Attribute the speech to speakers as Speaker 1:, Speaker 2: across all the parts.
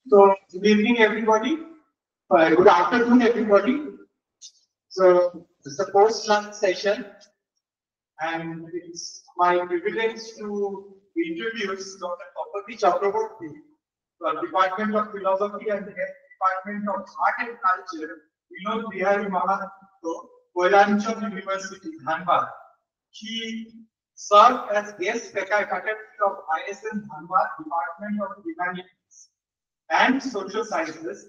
Speaker 1: So, good evening, everybody. Good afternoon, everybody. So, this is the post-lunch session, and it's my privilege to introduce Dr. Kapati Chakraborty, Department of Philosophy and Head Department of Art and Culture, Vinod Bihari Mahato, Koilancham University, Dhanbad. She served as guest faculty of ISM Dhanbad Department of Humanities and Social Sciences,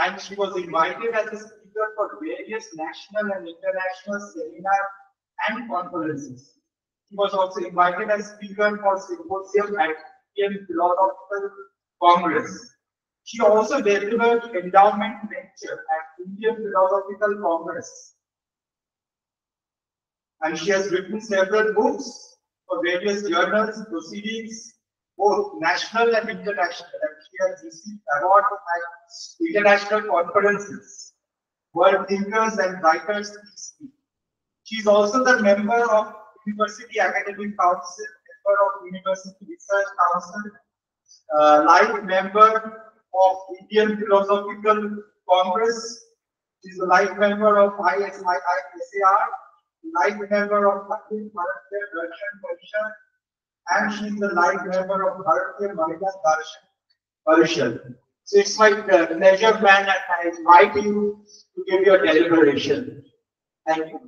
Speaker 1: and she was invited as a speaker for various national and international seminars and conferences. She was also invited as speaker for symposium at Indian Philosophical Congress. She also delivered endowment lecture at Indian Philosophical Congress. And she has written several books for various journals, proceedings, both national and international. And she has received awards at international conferences, World Thinkers and Writers Peace. She is also the member of University Academic Council, member of University Research Council, life member of Indian Philosophical Congress. She is a life member of ISII-SAR, life member of Akhil Bharatiya Darshan Parishad, and she is the life member of Bharatiya Mahila Darshan Parishad. So it's my pleasure, man, and I invite you to give your deliberation. Thank you.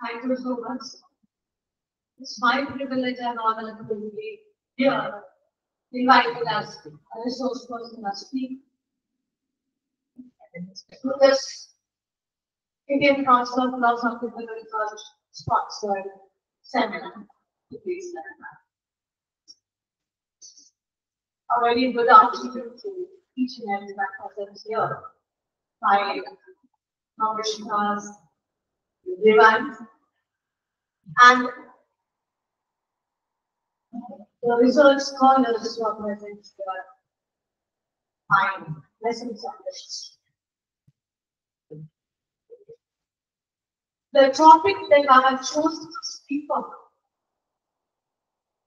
Speaker 2: Thank you so much. It's my privilege and honor to be here, invited as a resource person to speak to this Indian Council of Philosophical Research sponsored seminar. A very good afternoon to each and every one present here. My nominations, Devan, and the research scholars who are present here. My lessons on this. The topic that I have chosen to speak on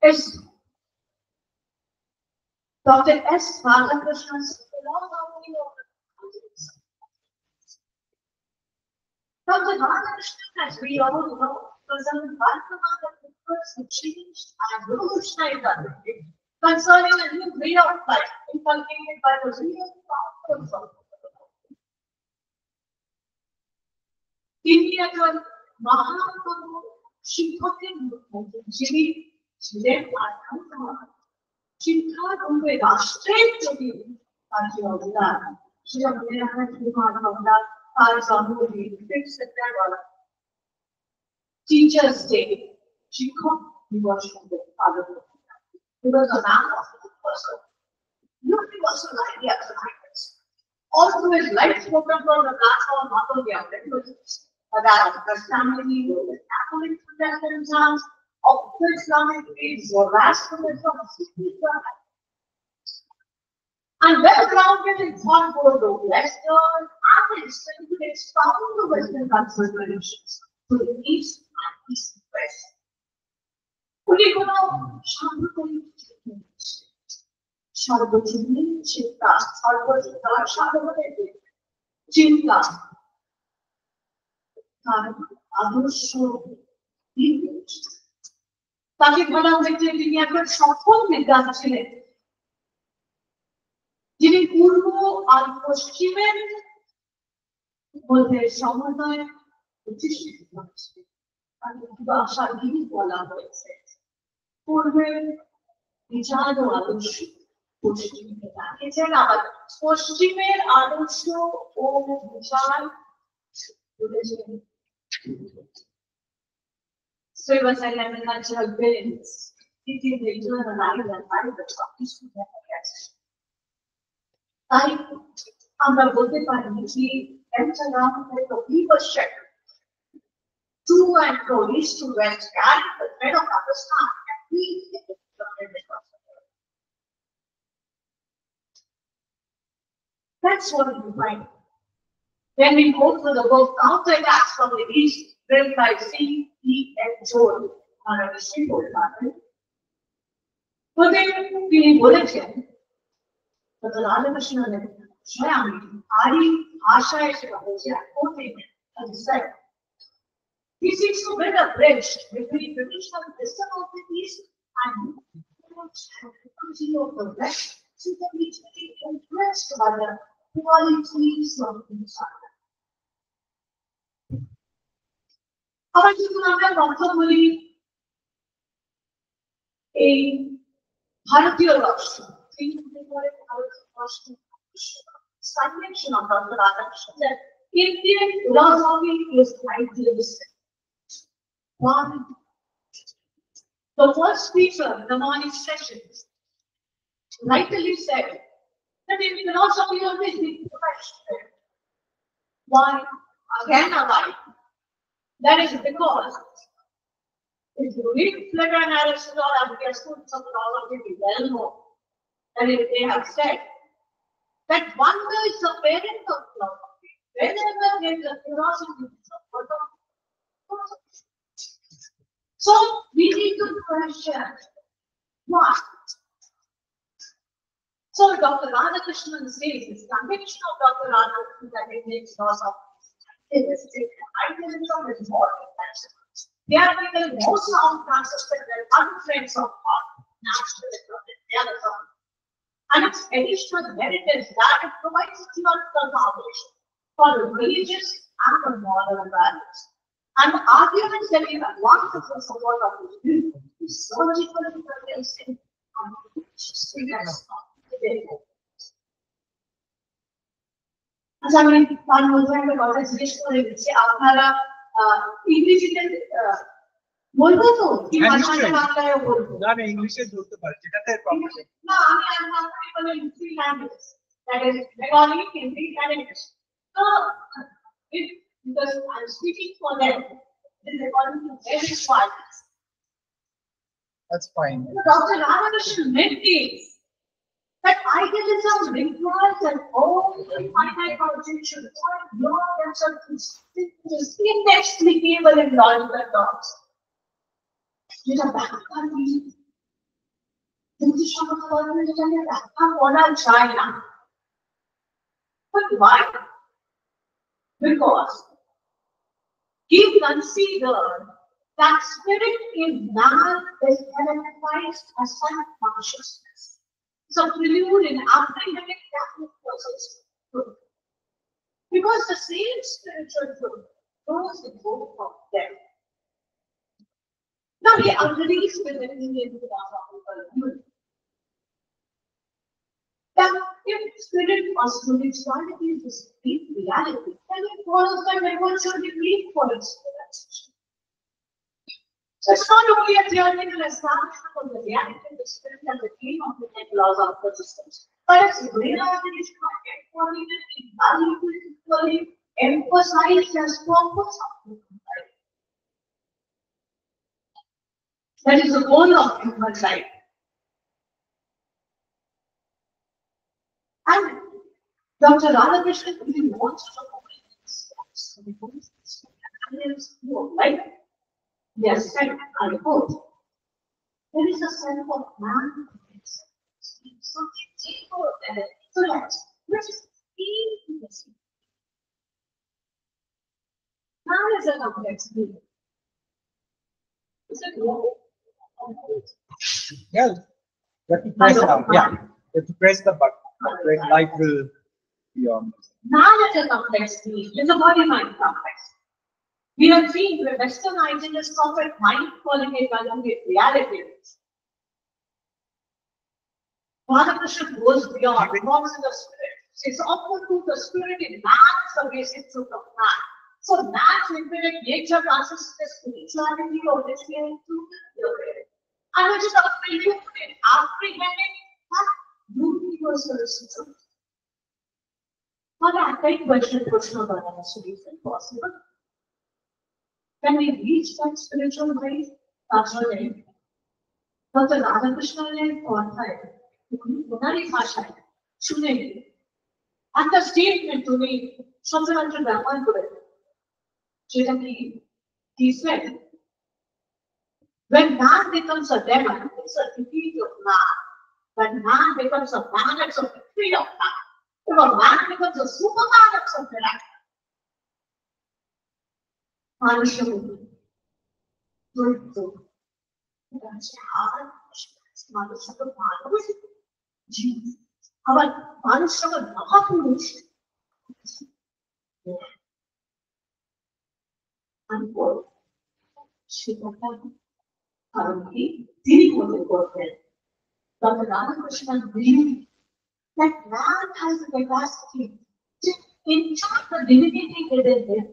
Speaker 2: is Dr. S. Radhakrishna's philosophy of consciousness. Dr. Radhakrishnan, as we all know, was a Bhartava that refers to changed and revolutionized concerning a new way of life inculcated by the real founders of তিনি একজন মহান শিক্ষকের মধ্যে যিনি ছিলেন শিক্ষারূপে রাষ্ট্রের প্রতি তার যে অবদান সেটা মনে রাখার জন্য আমরা তার জন্মদিন 5 সেপ্টেম্বর টিচার্স ডে শিক্ষক দিবস পালন করতে থাকি। He was a man of the person, universal idea of science. All through his life spoken from the platform not only of religions, but as Christianity, the Catholic themselves, of the Islamic faith, Zoroastrianism, and well grounded in thought both of Western and Eastern to expound the Western considerations to the East and East West. উনি কোন সার্বজনীন চিন্তা সার্বজনীন চিন্তা তার আদর্শ তাকে বলা হয়েছে তিনি একজন সফল বিজ্ঞান ছিলেন যিনি পূর্ব আর পশ্চিমের মধ্যে সমন্বয় প্রতিষ্ঠিত করেছিলেন ভাষার তিনি বলা হয়েছে পূর্বের বিচার ও আদর্শ পশ্চিমকে রাখেছেন আবার পশ্চিমের আদর্শ ও বিচার বলেছেন So it was like a natural balance. It is the internal life and life that is to them, yes. আমরা বলতে পারি যে enter around with the leadership to and fro, east to west, carrying the thread of understanding and leading the That's what we find. When we go through the book Counterattacks from the East, written by C. E. N. Joel, on a history book, but then we bulletin, but the Radhakrishna and Swayam, Adi, Asha, and said, he seeks to build a bridge between traditional wisdom of the East and technology of the West, so that we can be impressed by the qualities of each other. Our Jiguna Bhattapuri, a Bharatiya Rashtra, stagnation of Dr. Radhakrishnan, that Indian philosophy is idealistic. One, the first speaker in the morning sessions rightly said that in philosophy always be question. Why? Again, why? That is because if you read Plato and Aristotle and their students of philosophy, we well know that they have said that wonder is the parent of philosophy. Whenever there is a philosophy, so we need to question what. So Dr. Radhakrishnan says this conviction of Dr. Radhakrishnan that Indian philosophy is idealism is more intense. They are people more sound consistent than other friends of art, naturalism, and realism. And its additional merit is that it provides theological foundation for the religious and the moral values. And the arguments that we advance in support of this view is surgically convincing and serious. अच्छा मैं पान बोलते हैं और suggest करेंगे कि आपका English इतने बोलते तो कि भाषा में बात करें बोलते
Speaker 1: ना मैं इंग्लिश से जोड़ते पर जितना है प्रॉब्लम
Speaker 2: ना I'm not people in three languages that is Bengali, Hindi and English so because I'm speaking for them this is according to their requirements.
Speaker 1: That's fine.
Speaker 2: Dr. Radhakrishnan maintains that idealism requires an only finite object should ignore themselves is inexplicable in logical terms. It is a background reason. China. But why? Because he considered that spirit in man is characterized as self-consciousness. So prelude in apprehending Catholic person's truth. Because the same spiritual truth grows in both of them. Now he agrees with the Indian philosophical view. That if spirit or spirituality is a deep reality, then it follows that everyone should be believed for its realization. So it's not only a theoretical establishment of the reality of the spirit and the claim of the laws of persistence, but it's realization of embodiment, invaluably emphasized as purpose of human life. That is the goal of human life. And Dr. Radhakrishnan really wants to avoid this life. Yes, I quote. There is a sense of man something deeper than intellect, which is intimacy. Man is a complex being. Is it wrong?
Speaker 1: Yeah. You have to press yeah. You have to press the button. Then light will be on.
Speaker 2: Man is a complex being. It's a body-mind complex. We have seen the Western idealist prophet mind calling it ultimate reality. Radhakrishnan goes beyond, forms in the spirit. It's often to the spirit in man is the basic truth of man. So man's infinite nature consists of the spirituality of which we are included here. And which is a prelude in apprehending that universal truth. But I think question about that is impossible. Can we reach that spiritual grade? That's what I mean. Dr. Radhakrishnan ने कहा है कि हमारी भाषा सुनेंगे And the statement to me, Shamsanajan Rahman put it. He said, when man becomes a demon, it's a defeat of man. When man becomes a man, it's a victory of man. If a man becomes a superman, it's a miracle. Manushyamurti. আবার মানুষ সবার মহাপুরুষ সেটা কারণ কি তিনি মনে করতেন Dr. Radhakrishnan believed that man has the capacity to enjoy the divinity within him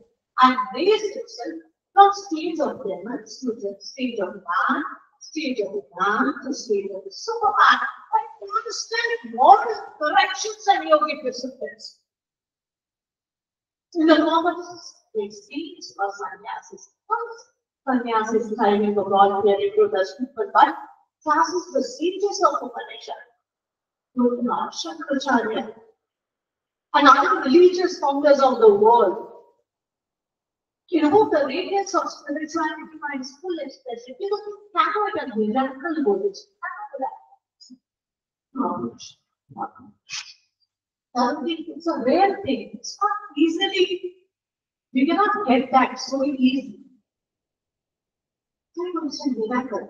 Speaker 2: and raise himself from stage of demons to the stage of man to stage of superman, and to understand moral corrections and yogic disciplines. In the normal stage of sannyasis, sannyasis is timing of voluntary protest, but classes the sages of Upanishad, Shankaracharya, and other religious founders of the world. In whom the radiance of spirituality finds full expression, because you cannot and miracle knowledge. It's a rare thing. It's not easily, we cannot get that so easily. I mention miracle.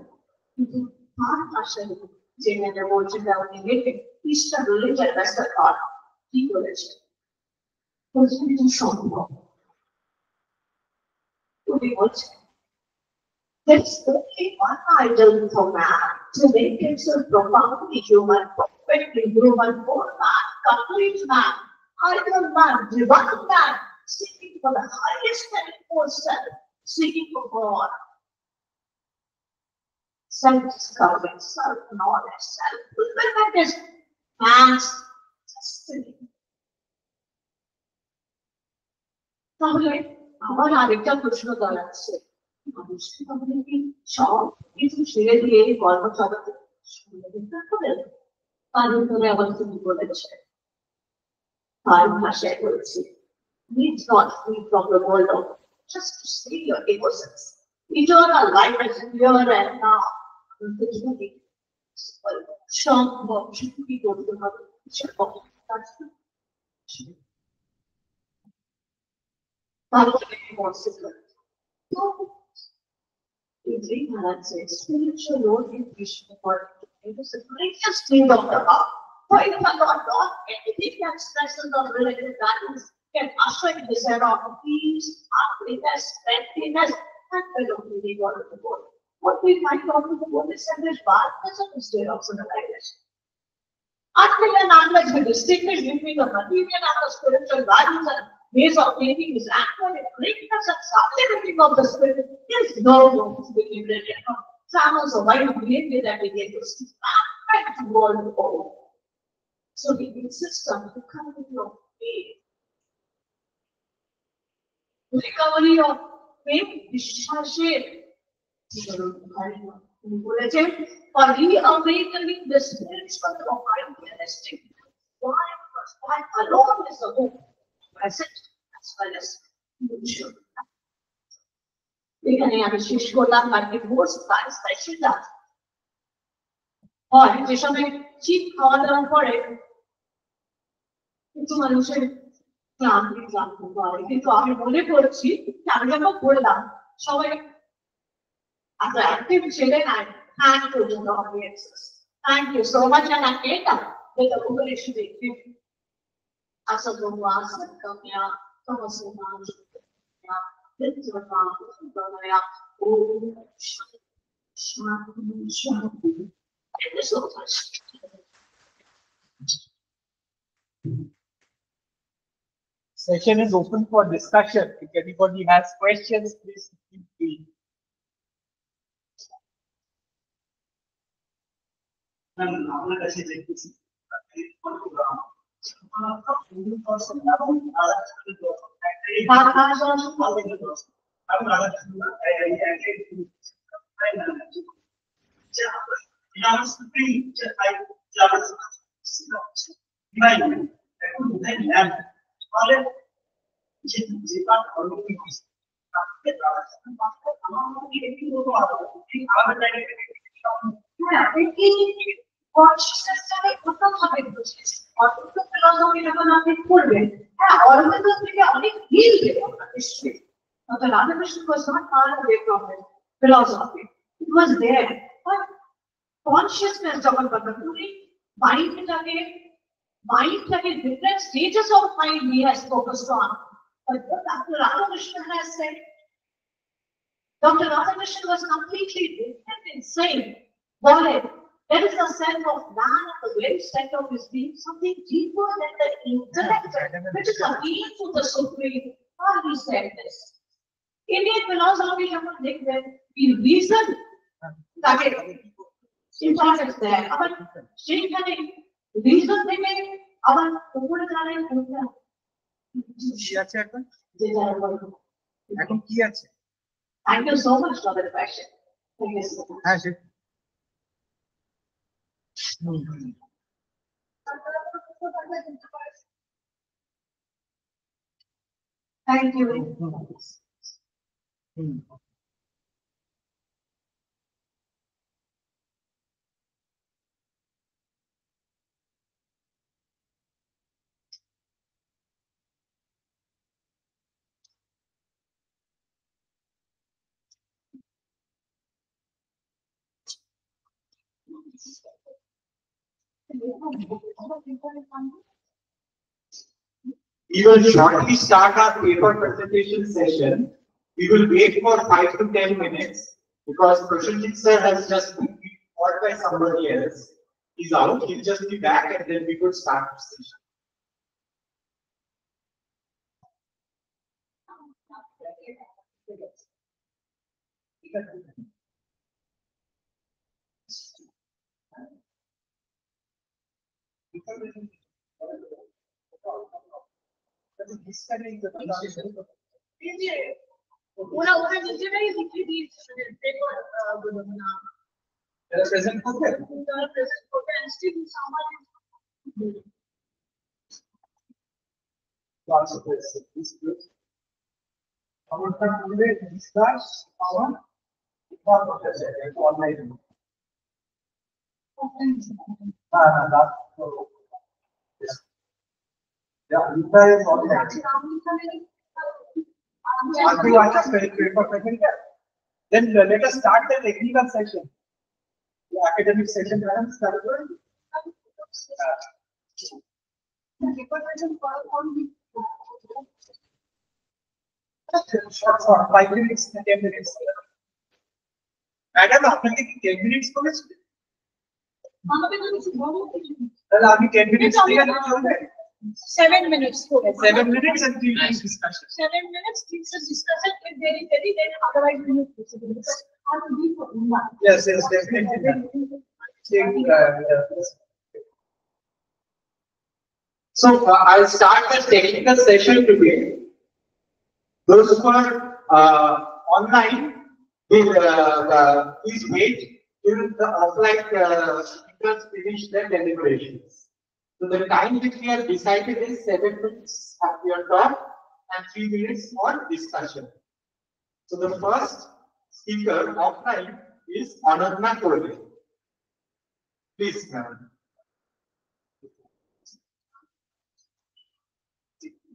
Speaker 2: যেখানে বলছে উনি লিখে Easter religion রাস্তা কার কি বলেছে বলছেন সম্ভব উনি বলছেন there's only one idol for man to make himself profoundly human, perfectly human, full man, complete man, ideal man, divine man, seeking for the highest and most self, seeking for God. Self-discovery, self-knowledge, self-fulfillment is man's destiny. তাহলে আমার আরেকটা প্রশ্ন দাঁড়াচ্ছে মানুষকে তাহলে কি সব কিছু ছেড়ে দিয়ে কর্মজগতে তার উত্তরে আবার তুমি বলেছে তার ভাষায় বলছি need not flee from the world of just to see your innocence. Eternal life is here and now. সম্ভব কি করতে হবে spiritual Lord in Krishna it is the greatest thing of the heart. For if I not anything that expresses of relative values can usher in this era of peace, happiness, friendliness, and belonging to the world. What we find out of the world is that there's vastness of the state of civilization. Until and unless we distinguish between the material and the spiritual values and ways of thinking is actually greatness and sublimating of the spirit, there is no room to be liberated from travels of life behavior that we get to see back to world over. So we insist on the recovery of faith. Recovery of faith is shashed. For reawakening the spiritual of idealistic life, that alone is the hope, present as well as future. এখানে আমি শেষ করলাম কালকে ভোর তাই সেটা হয় যে সময় শীত খাওয়া দাওয়ার পরে কিছু মানুষের ক্লান্তি হয় কিন্তু আমি মনে করছি আমি যখন বললাম সবাই as an active children, I thank you to the audiences. Thank you so much, and I get up with the English speaking. As a Gomwas, Kamya, Thomasina, Thank you so much.
Speaker 1: Session is open for discussion. If anybody has questions, please feel free.
Speaker 3: আপনার কাছে দেখতেছি নাই lab তাহলে যে part already আমার মনে একটু বলবো আমাদের
Speaker 2: হ্যাঁ, কি কনসিয়াসনেসটাকে কোথাও ভাবে বুঝিস অর্থ ফিলসফি যখন আপনি পড়বেন হ্যাঁ অরবিন্দ থেকে অনেক হিল দেবে আপনার নিশ্চয়ই তবে Radhakrishna was not far away from it philosophy it was there but consciousness যখন কথা বলি মাইন্ডটাকে different stages of mind he has focused on but what Dr. Radhakrishna has said Dr. Radhakrishnan was completely different in saying, Wallet, there is a sense of man at the very center of his being, something deeper than the intellect, which is appealing to the supreme. How he said this. Indian philosophy, we reason that importance there. Our reason they make our
Speaker 1: এখন কি আছে
Speaker 2: Thank you so much for the question. Thank you so much.
Speaker 1: হ্যাঁ সে
Speaker 2: Thank you.
Speaker 1: We will shortly start our paper presentation session. We will wait for 5 to 10 minutes because Prashanjit sir has just been called by somebody else. He's out. He'll just be back and then we could start the session.
Speaker 2: ওরা নিজেরাই লিখে দিয়েছে paper না
Speaker 1: They're present for that.
Speaker 2: তারা present করতে and still somebody
Speaker 1: Lots of this. Our today discuss our online. Yeah, Rita is online. Then let us start the technical session. The academic session has started. Short, 5 minutes, 10 minutes. Madam, আপনাকে কি 10 minutes বলেছিল?
Speaker 2: আমাকে তো কিছু বলো
Speaker 1: তাহলে আমি 10 minutes দিয়ে চলবে?
Speaker 2: 7 minutes
Speaker 1: 7 minutes and 3 minutes discussion.
Speaker 2: 7 minutes things are discussed if very then otherwise we will proceed.
Speaker 1: Yes, definitely. So I'll start the technical session today. Those who are online, please wait till the offline speakers finish their deliberations. So the time which we have decided is 7 minutes at your talk and 3 minutes for discussion. So the first speaker offline is Anandna Kole. Please, ma'am.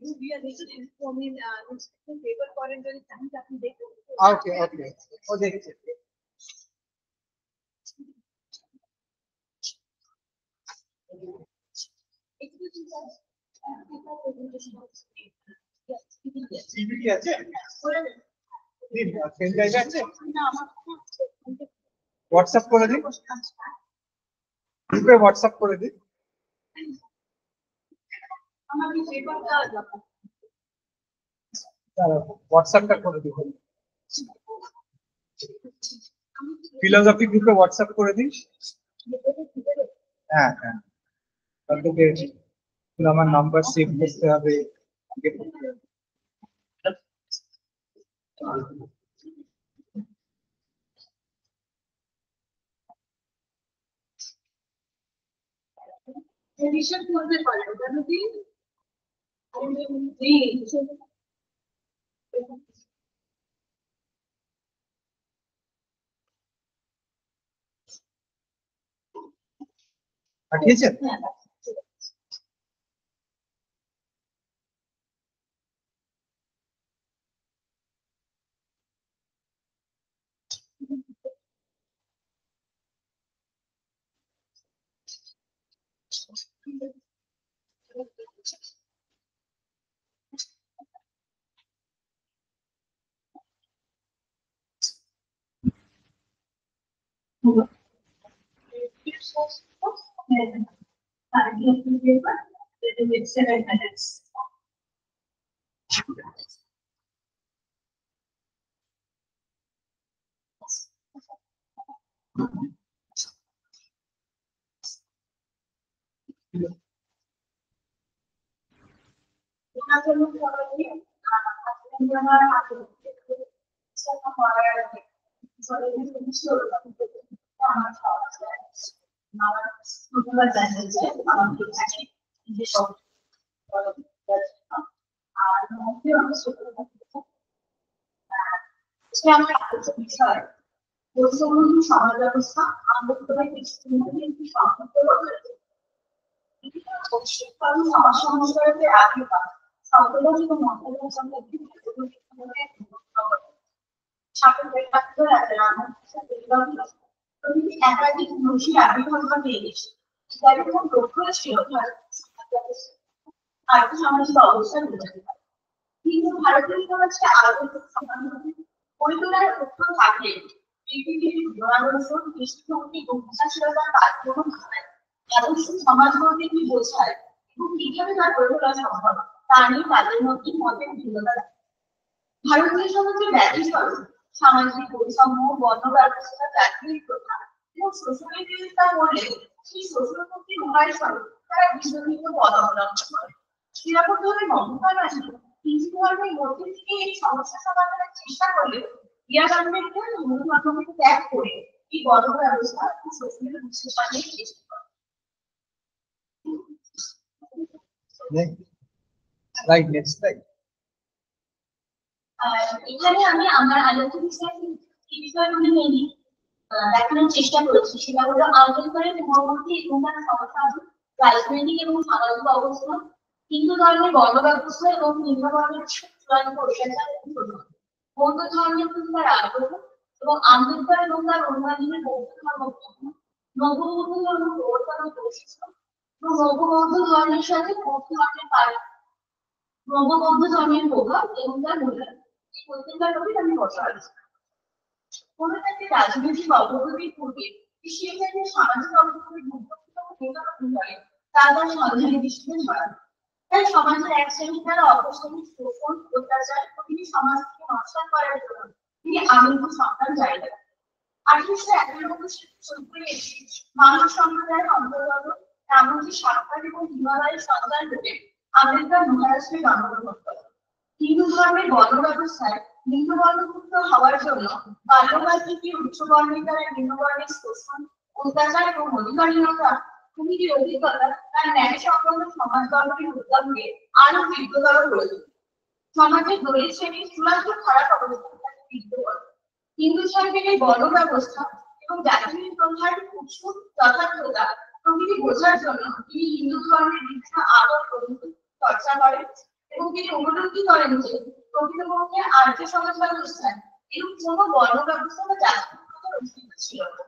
Speaker 2: We are little informing paper for and time that we take.
Speaker 1: Okay. Oh, CBT আছে? Pen drive আছে? WhatsApp করে দিন। গ্রুপে WhatsApp করে দিন।
Speaker 2: আমাকে পেপারটা
Speaker 1: হোয়াটসঅ্যাপটা করে দিন। ফিলোসফি গ্রুপে হোয়াটসঅ্যাপ করে দিন। হ্যাঁ। তাদেরকে আমার নাম্বার সেভ করতে হবে।
Speaker 2: এডিশন করতে পারে ওটা কি
Speaker 1: পাঠিয়েছেন?
Speaker 2: With 7 minutes. বিষয় পশ্চিমবঙ্গের সমাজ ব্যবস্থা আম্বেদকরের দৃষ্টিভঙ্গি সংহত রয়েছে। কারণ সমাজ সংস্কারের আগে সাংবিধানিক মতামতের সঙ্গে ছাত্রদের কাছে একাধিক দোষী আবির্ভাব পেয়ে গেছে। যাদের কোন লক্ষ্য ছিল আর্থসামাজিক অবস্থান বোঝাতে পারে। কিন্তু ভারতীয় সমাজকে আরো গড়ে তোলার লক্ষ্য থাকলে দৃষ্টিভঙ্গি গতিশীলতার কার্যক্রম আদর্শ সমাজ বলতে কি বোঝায় এবং কিভাবে তার গড়ে তোলা সম্ভব তা নিয়ে তাদের মধ্যে মতের ভিন্নতা। ভারতীয় সমাজের ব্যতিক্রম সামাজিক বৈষম্য, বর্ণ ব্যবস্থা, জাতীয় প্রথা এবং শোষণের বিরোধিতা করলে সেই শোষণ মুক্তি উভয় স্বরূপ তারা বিশ্বভিন্ন পথ অবলম্বন করে। নিরাপদভাবে মমতা গান্ধী হিন্দু ধর্মের মধ্যে থেকে এই সমস্যা সমাধানের চেষ্টা করলেও ইয়াস আম্বেদকর হিন্দু ধর্মকে ত্যাগ করে এই বর্ণ ব্যবস্থা ও শোষণের বিশ্লেষণের চেষ্টা করে।
Speaker 1: Right, next slide.
Speaker 2: এখানে আমি আমার আলোচনা বিষয়গুলি নিয়ে দেখানোর চেষ্টা করেছি। সেটা হলো আম্বেদকরের ধর্মমূর্তি এবং তার সমসাময়িক রাজনৈতিক এবং সামাজিক অবস্থা, হিন্দু ধর্মের বর্ণ ব্যবস্থা এবং হিন্দু ধর্মের চূড়ান্ত অত্যাচার এবং শোষণ, বৌদ্ধ ধর্মের প্রতি তার আগ্রহ এবং আম্বেদকর এবং তার অনুগামীদের বৌদ্ধ ধর্ম, নববৌদ্ধ ধর্ম প্রবর্তন ও বৈশিষ্ট্য এবং নববৌদ্ধ ধর্মের সাথে বৌদ্ধ ধর্মের নববৌদ্ধ ধর্মের প্রভাব এবং তার মূল্যায়ন। এই প্রত্যেকটা টপিক আমি বসাচ্ছি। কোনো একটি রাজনৈতিক অগ্রগতির পূর্বে কৃষিক্ষেত্রে সামাজিক অগ্রগতির গুরুত্বপূর্ণ ভূমিকা পালন তার সন্ধানী দৃষ্টিতে ধরা। তাই সমাজের এক শ্রেণী দ্বারা অপর শ্রেণীর শোষণ, অত্যাচার ও তিনি সমাজ থেকে নষ্ট করার জন্য তিনি আমেরিকান সন্তান জারি করেন। 1891 মানব সম্প্রদায়ের অন্তর্গত এমনকি সাঁওতাল এবং হিমালয়ের সন্তান রূপে আমেরিকার মহারাষ্ট্রে জন্মগ্রহণ করেন। হিন্দু ধর্মের বর্ণ ব্যবস্থায় নিম্ন বর্ণভুক্ত হওয়ার জন্য বাল্যকাল থেকে উচ্চ বর্ণের দ্বারা নিম্ন বর্ণের শোষণ, অত্যাচার এবং অধিকারহীনতা ভূমির অভিজ্ঞতা তার ন্যায় সম্পন্ন সমাজ গঠনের উদ্যমকে আরো তীব্রতর করে তোলে। সমাজের দলিত শ্রেণীর চূড়ান্ত খারাপ অবস্থা বিদ্যমান হিন্দু ধর্মের এই বর্ণ ব্যবস্থা এবং জাতীয় প্রথার উৎস যথার্থতা প্রভৃতি বোঝার জন্য তিনি হিন্দু ধর্মের বিভিন্ন আদর চর্চা করেন এবং তিনি উপলব্ধি করেন যে প্রকৃতপক্ষে আর্য সমাজ ব্যবস্থায় এরূপ কোনো বর্ণ ব্যবস্থা বা জাতিগত অস্তিত্ব ছিল না।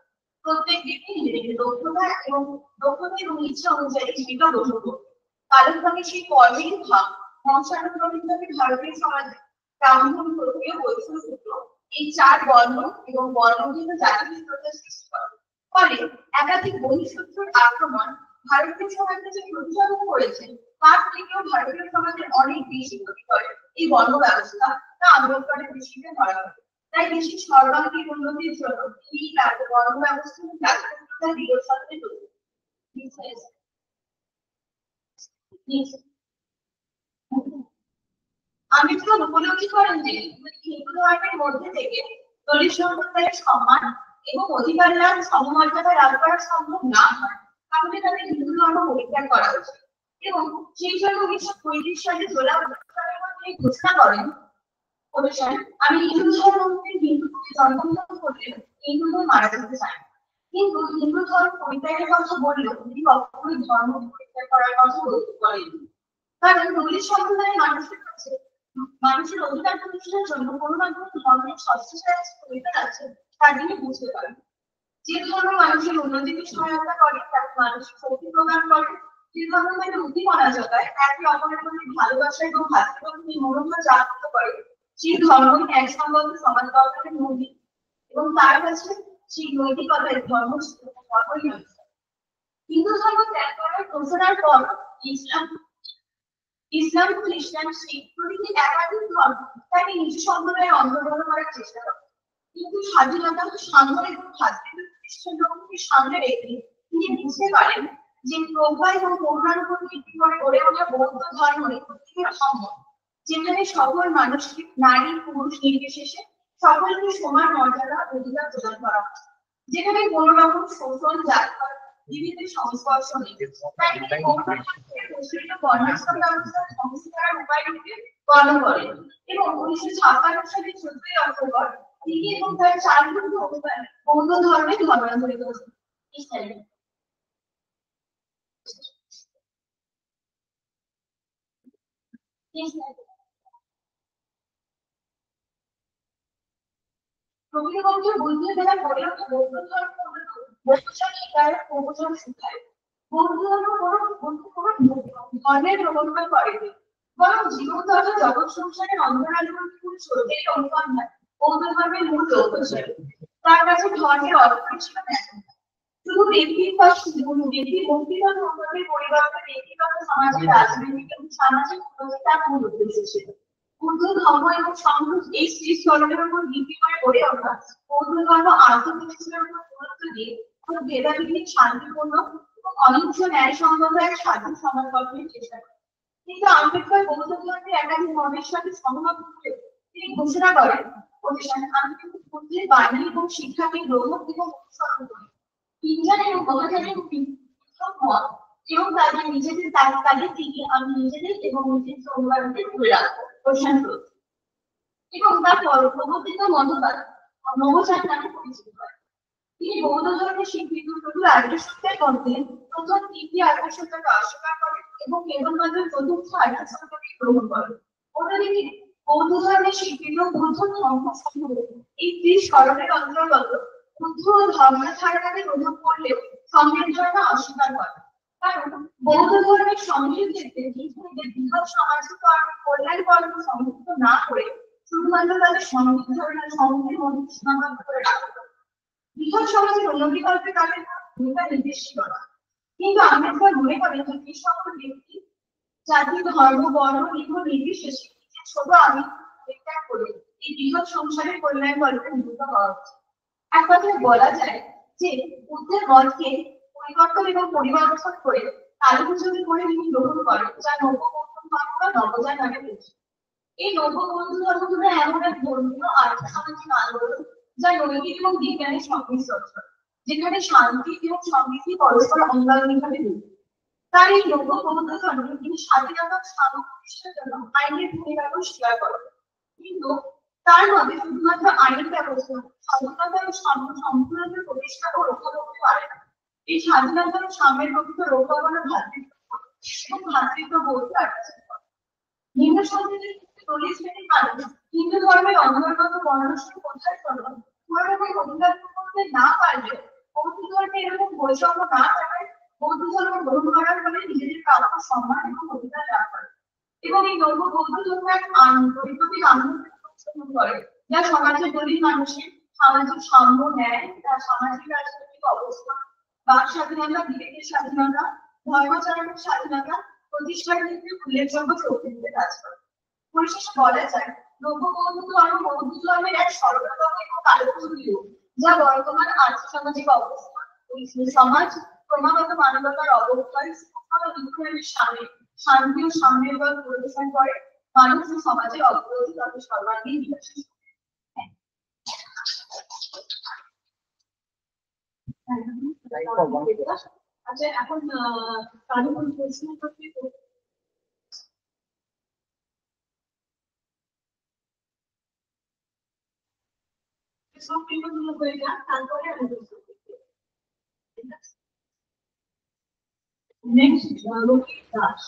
Speaker 2: প্রত্যেক ব্যক্তি নিজেদের দক্ষতা এবং ইচ্ছা অনুযায়ী জীবিকা গ্রহণ করত। কালক্রমে সেই কর্মের ভাব বংশানুক্রমিকভাবে ভারতীয় সমাজে ব্রাহ্মণ, ক্ষত্রিয়, বৈশ্য, শূদ্র এই 4 বর্ণ এবং বর্ণহীন জাতির প্রথা সৃষ্টি করে। ফলে একাধিক বহিঃশত্রুর আক্রমণ ভারতীয় সমাজে যে প্রতিহত করেছে তার থেকেও ভারতীয় সমাজের অনেক বেশি ক্ষতি করে এই বর্ণ ব্যবস্থা তা আম্বেদকরের দৃষ্টিতে ধরা হয়। তাই দেশের সর্বাঙ্গীন উন্নতির জন্য তিনি তার বর্ণ ব্যবস্থা এবং জাতীয়তার বিরোধে আম্বেদকর উপলব্ধি করেন যে হিন্দু ধর্মের মধ্যে থেকে দলিত সম্প্রদায়ের সম্মান এবং অধিকার লাভ সমমর্যাদা লাভ করা সম্ভব না হয়, তাহলে তাদের হিন্দু ধর্ম পরিত্যাগ করা উচিত। এবং সেই জন্য 1935 সালে জোলা ঘোষণা করেন অনুসারে আমি হিন্দু ধর্মকে হিন্দুকে জন্মগ্রহণ করলে হিন্দুদের মারা যেতে চাই কিন্তু হিন্দু ধর্ম পরিত্যাগের কথা বললেও তিনি কখনোই ধর্ম পরিত্যাগ করার কথা বলেননি কারণ দলিত সম্প্রদায়ের মানুষের অধিকার প্রতিষ্ঠার জন্য কোনো না কোনো ধর্মের সস্তায় প্রয়োজন আছে তা তিনি বুঝতে পারেন যে ধর্ম মানুষের উন্নতিকে সহায়তা করে তাকে মানসিক শক্তি প্রদান করে যে ধর্ম তাকে উদ্দীপনা যোগায় একে অপরের প্রতি ভালোবাসা এবং ভাতৃত্ববোধের মনোভাব জাগ্রত করে সেই ধর্মই এক সম্বন্ধ সমাজ গঠনের মৌলিক এবং তার কাছে সেই নৈতিকতার ধর্মই হিন্দু ধর্ম ত্যাগ করার ঘোষণার পর ইসলাম খ্রিস্টান শিখ প্রভৃতি একাধিক ধর্ম তাকে নিজ সম্প্রদায়ে অন্তর্ভুক্ত করার চেষ্টা করে কিন্তু স্বাধীনতা সাম্য এবং ভাতৃত্ব প্রতিষ্ঠার লক্ষ্যকে সামনে রেখে তিনি বুঝতে পারেন যে প্রজ্ঞা এবং করুণার উপর ভিত্তি করে গড়ে ওঠা বৌদ্ধ ধর্ম প্রত্যেকের ধর্ম যেখানে সকল মানুষকে নারী পুরুষ নির্বিশেষে সকলকে সমান মর্যাদা অধিকার প্রদান করা হয় যেখানে কোনো রকম শোষণ জাতপাত বিভিন্ন সংস্পর্শ নেই তাই তিনি বর্ণাশ্রম ব্যবস্থা ধ্বংস করার উপায়টিকে গণনা করেন এবং 1956 সালে 14ই অক্টোবর তিনি এবং তার 4 বন্ধু বৌদ্ধ ধর্মে ধর্মান্তরিত হন প্রকৃতপক্ষে বৌদ্ধ যারা গড়ে ওঠে বৌদ্ধ ধর্ম বৌদ্ধশালী তার প্রবচন শিখায় বৌদ্ধ ধর্ম ধর্মের প্রবর্তন করেনি বরং জীবন তথা জগৎ সংসারের অন্তরালগুলো স্রোতের অনুসন্ধান বৌদ্ধ ধর্মের মূল লক্ষ্য ছিল তার কাছে ধর্মের অর্থ ছিল শুধু ব্যক্তির বা ব্যক্তির মুক্তিগত উন্নতির পরিবর্তে ব্যক্তিগত সমাজের রাজনৈতিক এবং সামাজিক উন্নতি তার মূল উদ্দেশ্য ছিল বৌদ্ধ ধর্ম এবং সংঘ এই স্থিতির উপর ভিত্তি করে গড়ে ওঠা বৌদ্ধ ধর্ম আত্মপ্রতিষ্ঠার উপর গুরুত্ব দিয়ে ভেদাভিত্তিক শান্তিপূর্ণ এবং অহিংস ন্যায়সঙ্গত এক স্বাধীন সমাজ গঠনের চেষ্টা করে কিন্তু আম্বেদকর বৌদ্ধ ধর্মের একাধিক মতের সাথে সহমত হয়ে তিনি ঘোষণা করেন আমি বুদ্ধের বাণী এবং শিক্ষাকে গ্রহণ এবং অনুসরণ করি বিজ্ঞান এবং মহাজানের মত এবং তাদের নিজেদের তাদের দিকে আমি নিজেদের এবং নিজের অনুবাদকে ধরে রাখবো প্রশান্ত এবং তার প্রবর্তিত মতবাদ নবচার নামে পরিচিত হয় তিনি বৌদ্ধ ধর্মের স্বীকৃত শুধু আর্য সত্যার মধ্যে প্রথম 3টি আর্য সত্যকে অস্বীকার করেন এবং কেবলমাত্র চতুর্থ আর্য সত্যকে গ্রহণ করেন অন্যদিকে বৌদ্ধ ধর্মের স্বীকৃত বুদ্ধ ধর্ম এই 30 স্মরণের অন্তর্গত বুদ্ধ ধর্মের ধারণাকে গ্রহণ করলেও সংঘের ধারণা অস্বীকার করে কারণ বৌদ্ধ ধর্মের সংঘের ক্ষেত্রে বৃহৎ সামাজিক কল্যাণ কর্ম সংযুক্ত না করে শুধুমাত্র তাদের সংঘিক ধারণার সংঘের মধ্যে সীমাবদ্ধ করে রাখা বৃহৎ সমাজের উন্নতি করতে তাদের ভূমিকা নির্দেশ ছিল না কিন্তু আম্বেদকর মনে করেন যে এই সকল ব্যক্তি জাতি ধর্ম বর্ণ লিঙ্গ নির্বিশেষে ছোট আমি পরিত্যাগ করে এই বৃহৎ সংসারের কল্যাণ কল্পে নিযুক্ত হওয়া উচিত এক কথায় বলা যায় যে বুদ্ধের মতকে পরিবর্তন এবং পরিবর্তন করে কালুচুরি করে তিনি গ্রহণ করেন যা নব্য বৌদ্ধ ধর্ম বা নবজান নামে পরিচিত এই নব্য বৌদ্ধ ধর্মগুলো এমন এক ধর্মীয় আর্থসামাজিক আন্দোলন যা নৈতিক এবং বিজ্ঞানের সংমিশ্রণ যেখানে শান্তি এবং সমৃদ্ধি পরস্পর অঙ্গাঙ্গিভাবে যুক্ত তার এই নব্য বৌদ্ধ ধর্ম তিনি স্বাধীনতা স্থাপন প্রতিষ্ঠার জন্য আইনের ভূমিকাকে স্বীকার করেন কিন্তু তার মধ্যে শুধুমাত্র আইন ব্যবস্থা স্বাধীনতা এবং সম্পূর্ণ প্রতিষ্ঠা ও রক্ষা করতে পারে না এই স্বাধীনতা ও সাম্যের প্রকৃত রক্ষা করা ভাতৃত্ববোধ নিম্ন সম্প্রদায়ের ক্ষেত্রে 40 শ্রেণীর মানুষ হিন্দু ধর্মের অন্তর্গত বর্ণশ্রেণী প্রচার জন্য পুরোপুরি অধিকার করতে না পারলে বৌদ্ধ ধর্মে এরকম বৈষম্য না থাকায় বৌদ্ধ ধর্ম গ্রহণ করার ফলে নিজেদের প্রাপ্য সম্মান এবং অধিকার লাভ করে এবং এই নব্য বৌদ্ধ ধর্ম এক বৈপ্লবিক আন্দোলন করে যা সমাজের দলিত মানুষের সামাজিক সাম্য ন্যায় তার সামাজিক রাজনৈতিক অবস্থা বাক স্বাধীনতা বিবেকের স্বাধীনতা ধর্মাচরণের স্বাধীনতা প্রতিষ্ঠার ক্ষেত্রে উল্লেখযোগ্য শক্তি দিতে কাজ করে পরিশেষে বলা যায় নব্য বৌদ্ধ ধর্ম বৌদ্ধ ধর্মের এক সরলতম এবং কালজয়ী রূপ যা বর্তমান আর্থসামাজিক অবস্থা সমাজ ক্রমাগত মানবতার অবক্ষয় সামনে শান্তি ও সাম্যের বল প্রদর্শন করে মানুষ ও সমাজের অগ্রগতি তত সর্বাঙ্গীন বিকাশ আচ্ছা এখন কারো কোনো প্রশ্ন করতে সব পেপারগুলো হয়ে যাক তারপরে আমি প্রশ্ন করতে নেক্সট লোকেশ দাস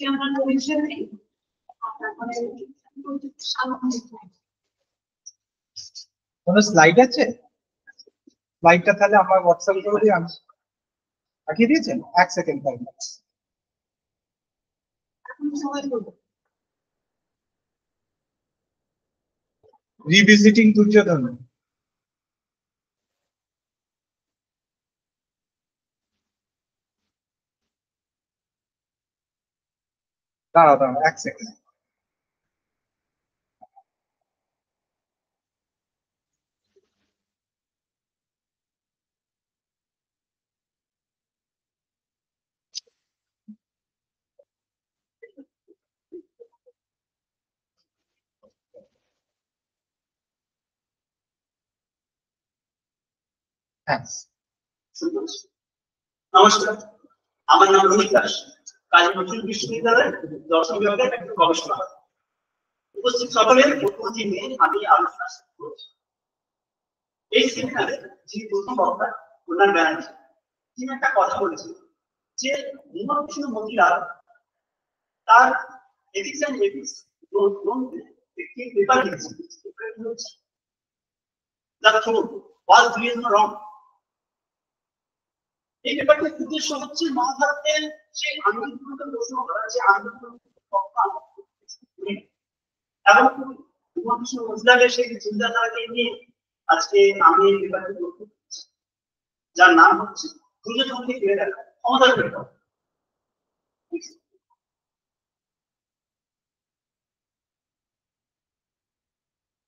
Speaker 2: আমরা পরিচয় নেই তারপরে
Speaker 1: কোনো স্লাইড আছে? স্লাইডটা তাহলে আমার হোয়াটসঅ্যাপ করে দিয়ে আমি পাঠিয়ে দিয়েছেন, 1 সেকেন্ড টাইম।
Speaker 2: এখন সময় করবো
Speaker 1: রিভিজিটিং দুর্যোধন। দাঁড়াও দাঁড়াও 1 সেকেন্ড। হ্যাঁ,
Speaker 3: নমস্কার, আমার নাম রোহিত দাস, কাজী নজরুল বিশ্ববিদ্যালয়ের দর্শন বিভাগের একজন গবেষণা। উপস্থিত সকলের উপস্থিত নিয়ে আমি আলোচনা শুরু করছি। এই সেমিনারে যিনি প্রথম বক্তা কল্যাণ ব্যানার্জি, তিনি একটা কথা বলেছেন যে মহাবিষ্ণু মন্দিরার তার এথিক্স অ্যান্ড এথিক্স গ্রন্থে একটি পেপার লিখেছেন, দ্য থ্রোন ওয়াজ দুর্যোধন রং। এই ব্যাপারটার উদ্দেশ্য হচ্ছে মহাভারতের সেই আন্দোলনকে প্রশ্ন করা, যে আন্দোলন এবং মহাবিষ্ণু মন্দিরের সেই চিন্তাধারাকে নিয়ে আজকে আমি এই ব্যাপারে লক্ষ্য করছি, যার নাম হচ্ছে দুর্যোধনকে ফিরে দেখা, ক্ষমতার ফিরে দেখা।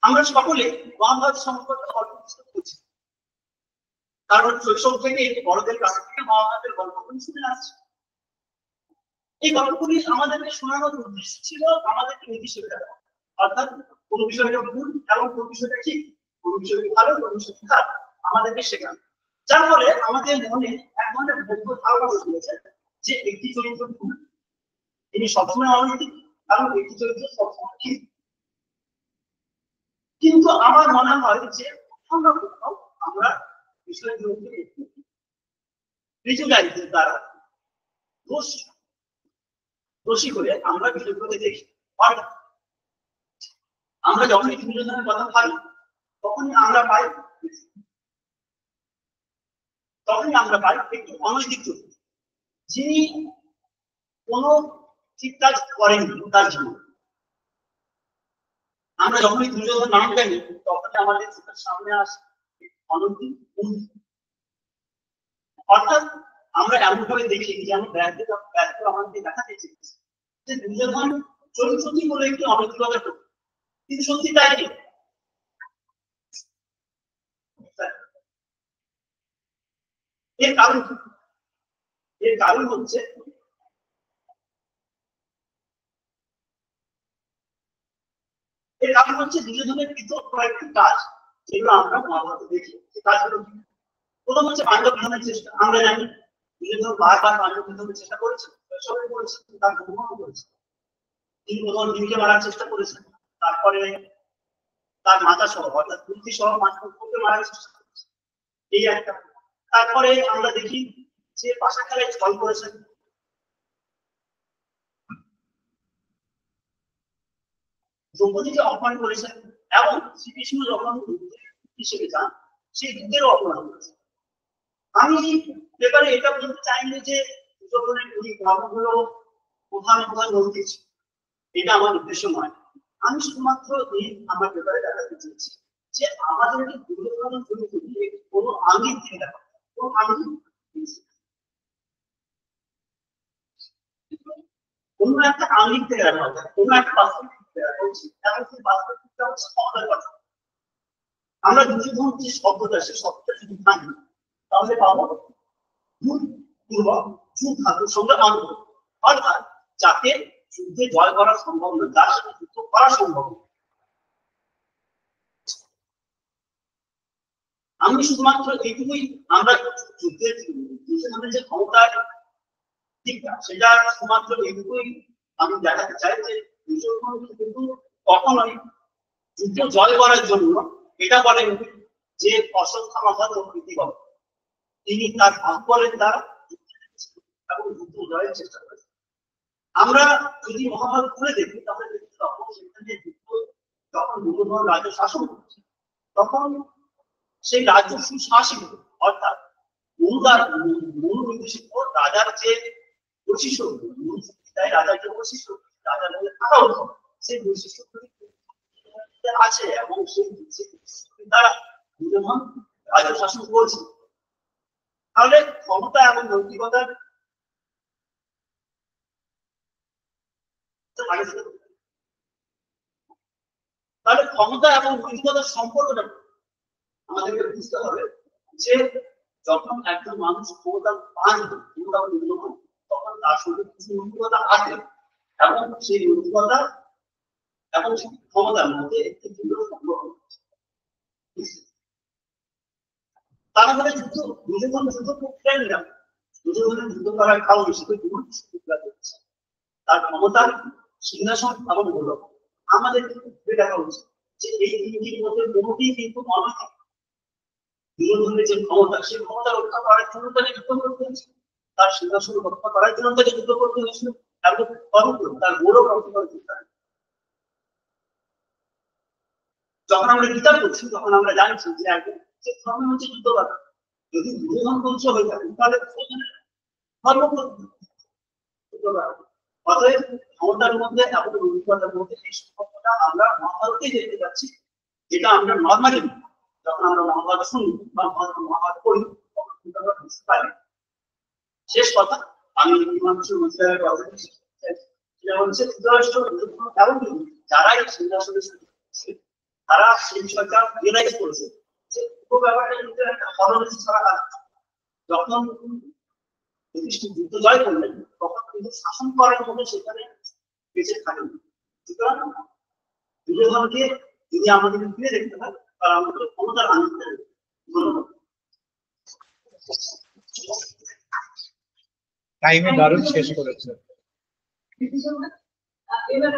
Speaker 3: আমরা সকলে মহাভারত সম্পর্কে অল্প কিছু বুঝি, কারণ শৈশব থেকে বড়দের কাছ থেকে মহাভারতের গল্পগুলি শুনে আসছে। এই গল্পগুলি আমাদেরকে শোনানোর উদ্দেশ্য ছিল আমাদেরকে নীতি শেখা, অর্থাৎ কোন বিষয়টা ভুল এবং কোন বিষয়টা ঠিক, কোন বিষয়টা ভালো কোন বিষয়টা খারাপ আমাদেরকে শেখানো। যার ফলে আমাদের মনে এক ধরনের ভুল ধারণা রয়েছে যে একটি চরিত্র ভুল, তিনি সবসময় অনৈতিক, এবং একটি চরিত্র সবসময় ঠিক। কিন্তু আমার মনে হয় যে আমরা বিষয়গুলোকে একটু ভিজুয়ালাইজের দ্বারা দোষী করে আমরা বিষয়গুলোকে দেখি। আমরা যখনই দুর্যোধনের কথা ভাবি তখনই আমরা পাই একটি অনৈতিক চরিত্র, যিনি কোনো ঠিক কাজ করেননি তার জীবনে। আমরা যখনই দুর্যোধন নাম জানি তখনই আমাদের চোখের সামনে আসে অনৈতিক গুণ। অর্থাৎ আমরা এমন ভাবে দেখি যেন ব্যর্থ আমাদেরকে দেখাতে চেয়েছে যে দুর্যোধন চরিত্রটি বলে একটি অনৈতিকতা করবে, কিন্তু সত্যি তাই নেই। এর কারণ হচ্ছে দুর্যোধনের পৃথক কয়েকটি কাজ, যেগুলো আমরা মহাভারতে দেখি। সেই কাজগুলো প্রথম হচ্ছে পাণ্ডব বিধানের চেষ্টা। আমরা জানি দুর্যোধন বারবার পাণ্ডব বিধানের চেষ্টা করেছেন, সবাই করেছেন, তার গ্রহণ করেছেন। তিনি প্রথম ভীমকে মারার চেষ্টা করেছেন, তারপরে তার মাতা সহ অর্থাৎ কুন্তি সহ মাতাকে মারার চেষ্টা করেছেন, এই একটা। তারপরে আমরা দেখি যে পাশা খেলায় ছল করেছেন, দ্রৌপদীকে অপমান করেছেন, এবং শ্রীকৃষ্ণ যখন হিসেবে যান সেই যুদ্ধেরও অপমান করেছেন। আমি পেপারে এটা বলতে চাইনি যে দুর্যোধনের এই কর্মগুলো প্রধান নৈতিক, এটা আমার উদ্দেশ্য নয়। আমি শুধুমাত্র এই আমার পেপারে দেখাতে চেয়েছি যে আমাদেরকে দুর্যোধনের চরিত্র দিয়ে কোনো আঙ্গিক থেকে দেখা, কোনো আঙ্গিক কোনো একটা আঙ্গিক থেকে দেখা যায়, কোনো একটা পার্সপেক্টিভ থেকে দেখা উচিত, এবং সেই পার্সপেক্টিভটা হচ্ছে ক্ষমতার কথা। আমরা দুর্যোধন যে শব্দটা, সেই শব্দটা যদি জানি তাহলে পাবো যুদ্ধ সঙ্গে আনন্দ, অর্থাৎ যাকে যুদ্ধে জয় করা সম্ভব নয়, যার সাথে যুদ্ধ করা সম্ভব। আমি শুধুমাত্র এইটুকুই, আমরা যুদ্ধের যে ক্ষমতার দিকটা সেটা শুধুমাত্র এইটুকুই আমি দেখাতে চাই যে দুর্যোধন কিন্তু কখনোই যুদ্ধ জয় করার জন্য এটা বলেন যে অশ্বত্থামা প্রীতি করে, তিনি তার ভাব বলেন দ্বারা এবং যুদ্ধ জয়ের চেষ্টা করেন। আমরা যদি মহাভারত খুলে দেখি তাহলে দেখি তখন সেখানে যুদ্ধ যখন দুর্যোধন রাজ্য শাসন করছে তখন সেই রাজ্য সুশাসিত, অর্থাৎ মূল নির্দেশিত রাজার যে বৈশিষ্ট্য, রাজার যে বৈশিষ্ট্য রাজার মধ্যে থাকা উচিত সেই বৈশিষ্ট্যগুলি আছে এবং সেই দ্বারা দুর্যোধন রাজ্য শাসন করছে। তাহলে ক্ষমতা এবং নৈতিকতার তাহলে ক্ষমতা এবং নৈতিকতার সম্পর্কটা আমাদেরকে বুঝতে হবে যে যখন একজন মানুষ ক্ষমতা পান তখন তার সঙ্গে কিছু নৈতিকতা আছে এবং সেই নৈতিকতা এবং ক্ষমতার মধ্যে একটি দৃঢ় সম্পর্ক। তারা মানে যুদ্ধ দুর্যোধন যুদ্ধ করতেন না, দুর্যোধনের যুদ্ধ করার কারণ হিসেবে তার ক্ষমতার সিংহাসন এবং গৌরব। আমাদের দেখা উচিত যে এই তিনটির মধ্যে কোনোটি কিন্তু অনৈতিক। দুর্যোধনের যে ক্ষমতা সেই ক্ষমতা রক্ষা করার জন্য তাকে যুদ্ধ করতে হয়েছিল, তার সিংহাসন রক্ষা করার জন্য তাকে যুদ্ধ করতে হয়েছিল এবং তার গৌরব রক্ষা করার জন্য। যখন আমরা গীতা পড়ছি তখন আমরা জানছি যে একজন যে ধর্ম হচ্ছে যুদ্ধ করা, যদি দুর্যোধন বংশ হয়ে থাকে তাহলে ধর্ম অতএব ক্ষমতার মধ্যে এবং অভিজ্ঞতার মধ্যে এই সম্পর্কটা আমরা মহাভারতে দেখতে পাচ্ছি, যেটা আমরা নর্মালি যখন আমরা মহাভারত শুনি বা মহাভারত পড়ি তখন কিন্তু আমরা বুঝতে পারি। শেষ কথা আমি মানুষের রোজগারের কথা সেটা হচ্ছে যুক্তরাষ্ট্র এবং যারা এই সিংহাসনে তারা সেই বিষয়টা রিয়েলাইজ করেছে যে পুরো ব্যাপারটা কিন্তু একটা ফর্মালিটি ছাড়া যখন যুদ্ধ জয় করলেন তখন কিন্তু শাসন করার মধ্যে সেখানে বেঁচে থাকেন। সুতরাং দুর্যোধনকে যদি আমাদের ফিরে দেখতে হয় তাহলে আমাদের ক্ষমতার আনতে হবে। ধন্যবাদ।
Speaker 1: টাইমে দারুণ শেষ করেছে।
Speaker 2: এবার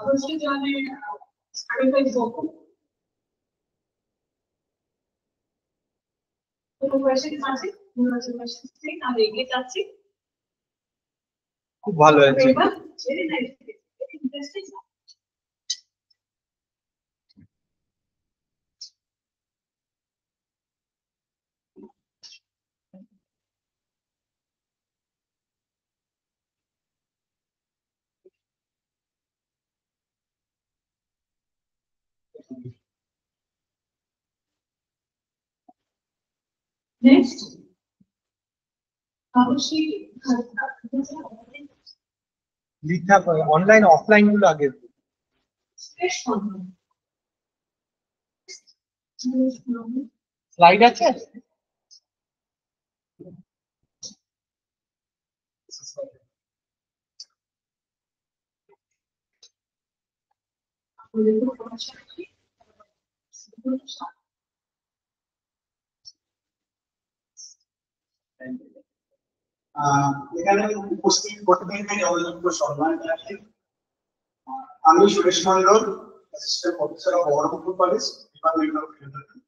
Speaker 2: হোস্টেল জয়েনের সার্টিফাইড বলবো। কোনো কোয়েশ্চেন আছে? আমি এগিয়ে যাচ্ছি।
Speaker 1: খুব ভালো হয়েছে।
Speaker 2: Very nice. Very interesting. Next.
Speaker 1: লিখা অনলাইন অফলাইন গুলো আগে স্লাইড আছে।
Speaker 4: এখানে উপস্থিত প্রতিনিধি অভিযোগ্য সম্মান জানাই। আমি Suresh Mondal, assistant professor of Baharampur college, department of philosophy.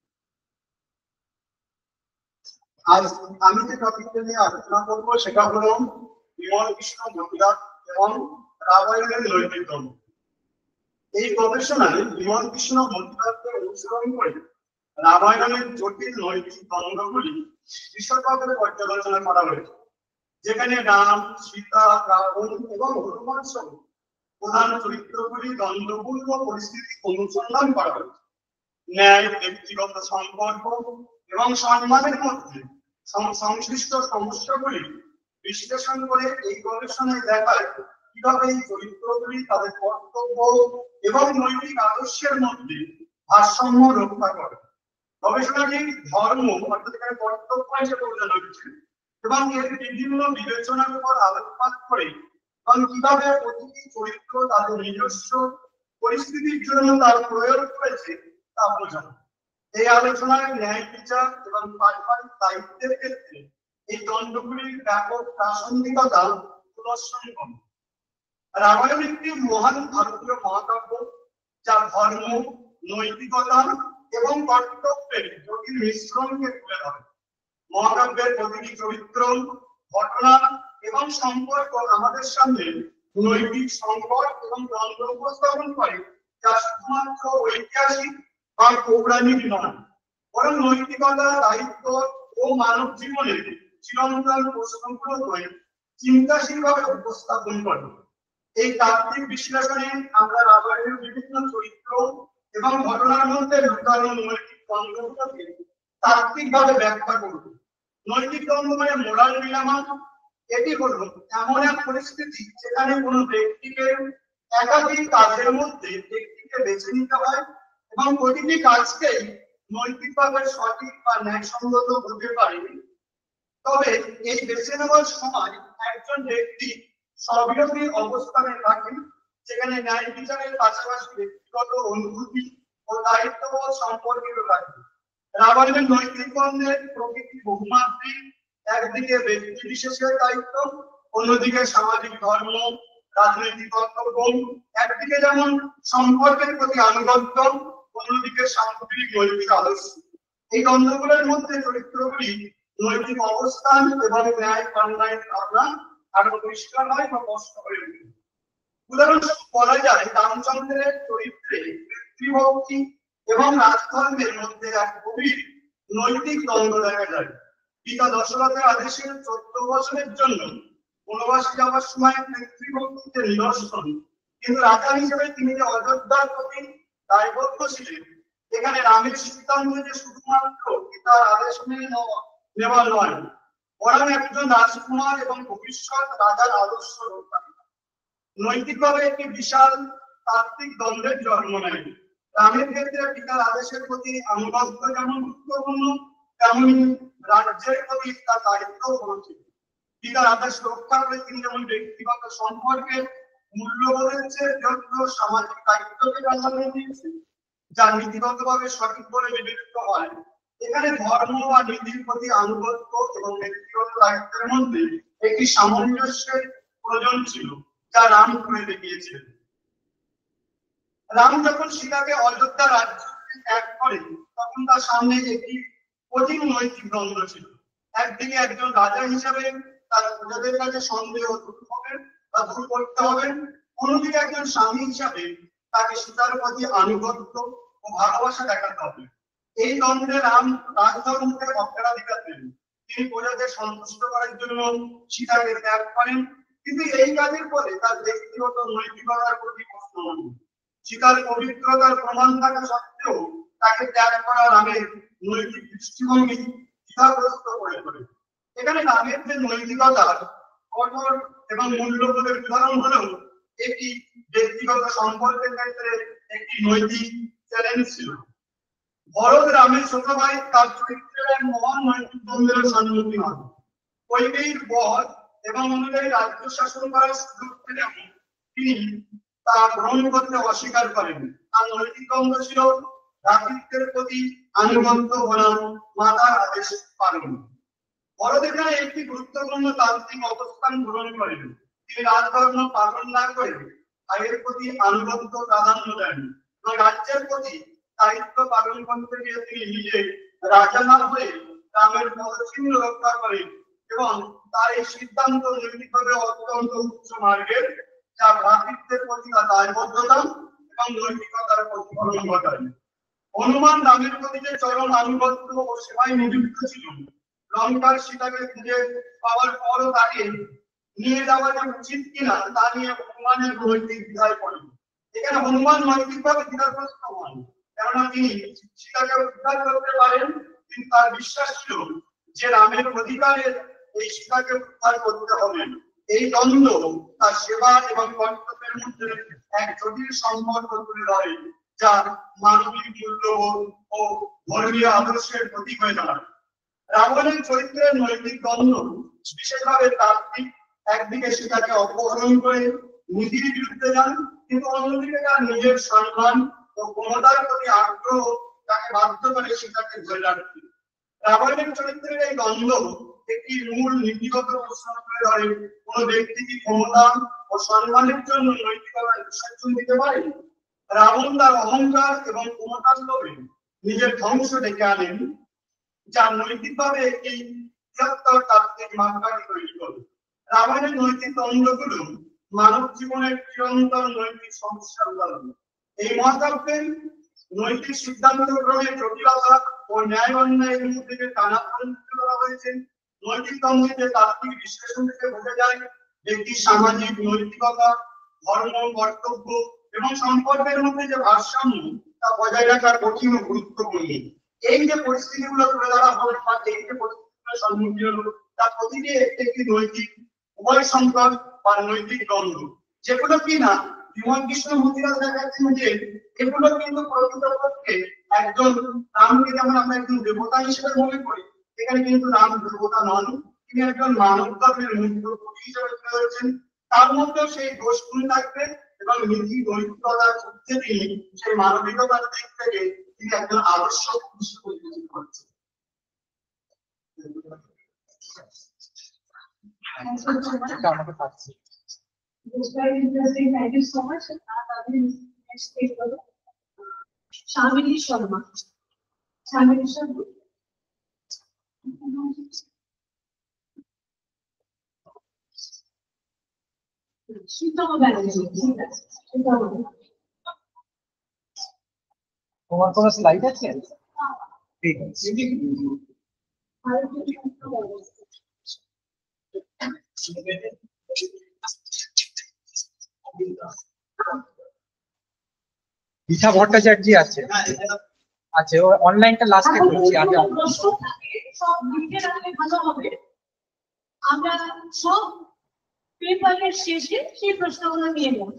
Speaker 4: আজ আমি যে টপিকটা নিয়ে আলোচনা করবো সেটা হলো বিমল কৃষ্ণ বন্দ্যোপাধ্যায় এবং রামায়ণের নৈতিক ধর্ম। এই গবেষণায় বিমল কৃষ্ণ বন্দ্যোপাধ্যায়কে অনুসরণ করে রামায়ণের জটিল নৈতিক দ্বন্দ্বগুলি বিশদভাবে পর্যালোচনা করা হয়েছে, যেখানে রাম, সীতা, রাবণ এবং হনুমান সহ প্রধান চরিত্রগুলি দ্বন্দ্বপূর্ণ পরিস্থিতি অনুসন্ধান করা হয়েছে। ন্যায়, ব্যক্তিগত সম্পর্ক এবং সম্মানের মধ্যে সংশ্লিষ্ট সমস্যাগুলি বিশ্লেষণ করে এই গবেষণায় দেখায় কিভাবে এই চরিত্রগুলি তাদের কর্তব্য এবং নৈতিক আদর্শের মধ্যে ভারসাম্য রক্ষা করে। গবেষণাটি ধর্ম অর্থাৎ কর্তব্য হিসেবে বোঝানো হয়েছে এবং এর বিভিন্ন বিবেচনার উপর আলোকপাত করে এবং কিভাবে প্রতিটি চরিত্র তাদের নিজস্ব পরিস্থিতির জন্য তার প্রয়োগ করেছে তা বোঝানো। এই আলোচনায় ন্যায় বিচার এবং পারিবারিক দায়িত্বের ক্ষেত্রে এই দ্বন্দ্বগুলির ব্যাপক প্রাসঙ্গিকতা প্রদর্শন করে। রামায়ণ একটি মহান ভারতীয় মহাকাব্য, যা ধর্ম, নৈতিকতা এবং কর্তব্যের জটিল মিশ্রণকে তুলে ধরে। মহাকাব্যের প্রতিটি চরিত্র, ঘটনা এবং সম্পর্ক আমাদের সামনে নৈতিক সংকট এবং দ্বন্দ্ব উপস্থাপন করে, যা শুধুমাত্র ঐতিহাসিক বা পৌরাণিক নয়, বরং নৈতিকতা, দায়িত্ব ও মানব জীবনের চিরন্তন প্রশ্নগুলোকে চিন্তাশীলভাবে উপস্থাপন করে। এই তাত্ত্বিক বিশ্লেষণে আমরা রামায়ণের বিভিন্ন চরিত্র এবং ঘটনার মধ্যে লুকানো নৈতিক দ্বন্দ্বগুলোকে তাত্ত্বিকভাবে ব্যাখ্যা করব। নৈতিক দ্বন্দ্ব মানে মোরাল ডিলেমা। এটি হলো এমন এক পরিস্থিতি যেখানে কোনো ব্যক্তিকে একাধিক কাজের মধ্যে একটিকে বেছে নিতে হয় এবং প্রতিটি কাজকেই নৈতিকভাবে সঠিক বা ন্যায়সঙ্গত হতে পারে। তবে এই বেছে নেওয়ার সময় একজন ব্যক্তি স্ববিরোধী অবস্থানে থাকেন, যেখানে ন্যায় বিচারের পাশাপাশি ব্যক্তিগত অনুভূতি ও দায়িত্ববোধ সম্পর্কিত থাকে। রামায়ণের নৈতিক দ্বন্দ্বের প্রকৃতি বহুমাত্রিক। একদিকে ব্যক্তি বিশেষের দায়িত্ব, অন্যদিকে সামাজিক ধর্ম, রাজনৈতিক কর্তব্য। একদিকে যেমন সম্পর্কের প্রতি আনুগত্য, অন্যদিকে সামগ্রিক নৈতিক আদর্শ। এই দ্বন্দ্বগুলোর মধ্যে চরিত্রগুলি নৈতিক অবস্থান এবং ন্যায় অন্যায়ের ধারণা আরো পরিষ্কার হয় বা স্পষ্ট হয়ে ওঠে। উদাহরণস্বরূপ বলা যায়, রামচন্দ্রের চরিত্রে পিতৃভক্তি এবং রাজধর্মের মধ্যে এক গভীর নৈতিক দ্বন্দ্ব দেখা যায়। পিতা দশরথের আদেশে 14 বছরের জন্য বনবাসে যাওয়ার সময় পিতৃভক্তিতে নিদর্শন, কিন্তু রাজা হিসেবে তিনি যে অযোধ্যার প্রতি দায়বদ্ধ ছিলেন, এখানে রামের সিদ্ধান্ত যে শুধুমাত্র পিতার আদেশ মেনে নেওয়া নয়, বরং একজন রাজকুমার এবং ভবিষ্যৎ রাজার আদর্শ রক্ষা। নৈতিকভাবে একটি বিশাল তাত্ত্বিক দ্বন্দ্বের জন্ম নেয়। রামের ক্ষেত্রে পিতার আদেশের প্রতি আনুগত্য যেমন গুরুত্বপূর্ণ, তেমনি রাজ্যের প্রতি তার দায়িত্ব রয়েছে। পিতার আদেশ রক্ষা করে তিনি যেমন ব্যক্তিগত সম্পর্কে মূল্যবোধের চেয়ে যোগ্য সামাজিক দায়িত্বকে প্রাধান্য দিয়েছেন, যা নীতিগতভাবে সঠিক বলে বিবেচিত হয়। এখানে ধর্ম বা নীতির প্রতি আনুগত্য এবং ব্যক্তিগত দায়িত্বের মধ্যে একটি সামঞ্জস্যের প্রয়োজন ছিল, যা রাম করে দেখিয়েছিলেন। রাম যখন সীতাকে অযোধ্যা রাজ্য ত্যাগ করেন, তখন তার সামনে একটি কঠিন নৈতিক দ্বন্দ্ব ছিল। একদিকে একজন রাজা হিসাবে তার প্রজাদের কাছে সন্দেহ দূর হবেন বা দূর করতে হবে, অন্যদিকে একজন স্বামী হিসাবে তাকে সীতার প্রতি আনুগত্য ও ভালোবাসা দেখাতে হবে। এই দ্বন্দ্বে রাম রাজধর্মকে অগ্রাধিকার দেন। তিনি প্রজাদের সন্তুষ্ট করার জন্য সীতাকে ত্যাগ করেন, কিন্তু এই কাজের পরে তার ব্যক্তিগত নৈতিকতার প্রতি প্রশ্ন ওঠে। সীতার পবিত্রতার প্রমাণ থাকা সত্ত্বেও তাকে ত্যাগ করা রামের নৈতিক দৃষ্টিভঙ্গি দ্বিধাগ্রস্ত করে তোলে। এখানে রামের যে নৈতিকতার কঠোর এবং মূল্যবোধের উদাহরণ হলেও এটি ব্যক্তিগত সম্পর্কের ক্ষেত্রে একটি নৈতিক চ্যালেঞ্জ ছিল। ভরত রামের ছোট ভাই, তার চরিত্রের এক মহান নৈতিক দ্বন্দ্বের সম্মুখীন হন। কৈকেয়ীর বধ এবং অনুযায়ী রাজ্য শাসন করার সুযোগ পেলেও তিনি তা গ্রহণ করতে অস্বীকার করেন। তার নৈতিক দ্বন্দ্ব ছিল ভ্রাতৃত্বের প্রতি আনুগত্য বনাম মাতার আদেশ পালন। ভরত এখানে একটি গুরুত্বপূর্ণ তান্ত্রিক অবস্থান গ্রহণ করেন। তিনি রাজধর্ম পালন না করে ভাইয়ের প্রতি আনুগত্য প্রাধান্য দেন এবং রাজ্যের প্রতি দায়িত্ব পালন করতে গিয়ে তিনি নিজে রাজা না হয়ে রামের পদচিহ্ন রক্ষা করেন এবং তার এই সিদ্ধান্ত নৈতিকভাবে অত্যন্ত উচ্চ মার্গের, যা ভ্রাতৃত্বের প্রতি তার দায়বদ্ধতা এবং নৈতিকতার প্রতিফলন ঘটায়। হনুমান রামের প্রতি যে চরম আনুগত্য ও সেবায় নিযুক্ত ছিল, লঙ্কার সীতাকে খুঁজে পাওয়ার পরও তাকে নিয়ে যাওয়া যে উচিত কিনা তা নিয়ে হনুমানের নৈতিক দ্বিধায় পড়েন। এখানে হনুমান নৈতিকভাবে দ্বিধাগ্রস্ত হন, কেননা তিনি সীতাকে উদ্ধার করতে পারেন, কিন্তু তার বিশ্বাস ছিল যে রামের অধিকারের এই সীতাকে উদ্ধার করতে হবে। এই দ্বন্দ্ব তার সেবা এবং কর্তব্যের মধ্যে এক জটিল সম্পর্ক তুলে ধরে, যা মানবিক মূল্যবোধ ও ধর্মীয় আদর্শের প্রতীক হয়ে দাঁড়ায়। রাবণের চরিত্রের নৈতিক দ্বন্দ্ব বিশেষভাবে তাত্ত্বিক। একদিকে সীতাকে অপহরণ করে নীতির বিরুদ্ধে যান, কিন্তু অন্যদিকে তার নিজের সম্মান ও ক্ষমতার প্রতি আগ্রহ তাকে বাধা বাধ্য করে সীতাকে ধরে রাখতে। রাবণের চরিত্রের এই দ্বন্দ্ব একটি মূল নীতিগত প্রশ্ন করে ধরে, কোন ব্যক্তি কি ক্ষমতা ও সম্মানের জন্য নৈতিকতার বিসর্জন দিতে পারে? রাবণ তার অহংকার এবং ক্ষমতার লোভে নিজের ধ্বংস ডেকে আনেন, যা নৈতিকভাবে একটি বৃহত্তর তাত্ত্বিক মাপকাঠি তৈরি করে। রাবণের নৈতিক দ্বন্দ্বগুলো মানব জীবনের চিরন্তন নৈতিক সমস্যার উদাহরণ। এই মহাকাব্যের নৈতিক সিদ্ধান্ত গ্রহণের জটিলতা ও ন্যায় অন্যায়ের মধ্যে যে টানাপোড়েন করা হয়েছে, নৈতিক দ্বন্দ্বের তাত্ত্বিক বিশ্লেষণ থেকে বোঝা যায় ব্যক্তির সামাজিক নৈতিকতা, ধর্ম, কর্তব্য এবং সম্পর্কের মধ্যে যে ভারসাম্য তা বজায় রাখার কঠিন ও গুরুত্বপূর্ণ। এই যে পরিস্থিতিগুলো তুলে ধরা হলো বা এই যে পরিস্থিতিগুলোর সম্মুখীন হলো, তা প্রতিটি একটি নৈতিক উভয় সংকট বা নৈতিক দ্বন্দ্ব, যেগুলো কিনা বিমল কৃষ্ণ মন্দিরা দেখাচ্ছেন যে এগুলো কিন্তু প্রকৃতপক্ষে একজন রামকে যেমন আমরা একজন দেবতা হিসেবে মনে করি, এখানে কিন্তু রাম দেবতা নন, তিনি একজন মানব ধর্মের মুক্ত কবি হিসেবে তুলে ধরেছেন। তার মধ্যেও সেই দোষগুলো থাকবে এবং নীতি নৈতিকতার মধ্যে তিনি সেই মানবিকতার দিক থেকে তিনি একজন আদর্শ হিসেবে বিবেচিত হচ্ছেন।
Speaker 2: It's very interesting. Thank you so much. Next speaker, Shamini Sharma. Shamini Sharma. Shitama Banerjee. Shitama.
Speaker 1: তোমার কোনো স্লাইড আছে? ঠিক আছে। দিশা ভট্টাচার্য আছে, আছে ও অনলাইনটা লাস্টে করছি আগে।
Speaker 2: প্রশ্ন থাকে সব লিখে রাখলে ভালো হবে। আমরা সব পেপারের শেষে সেই প্রশ্নগুলো নিয়ে নেব।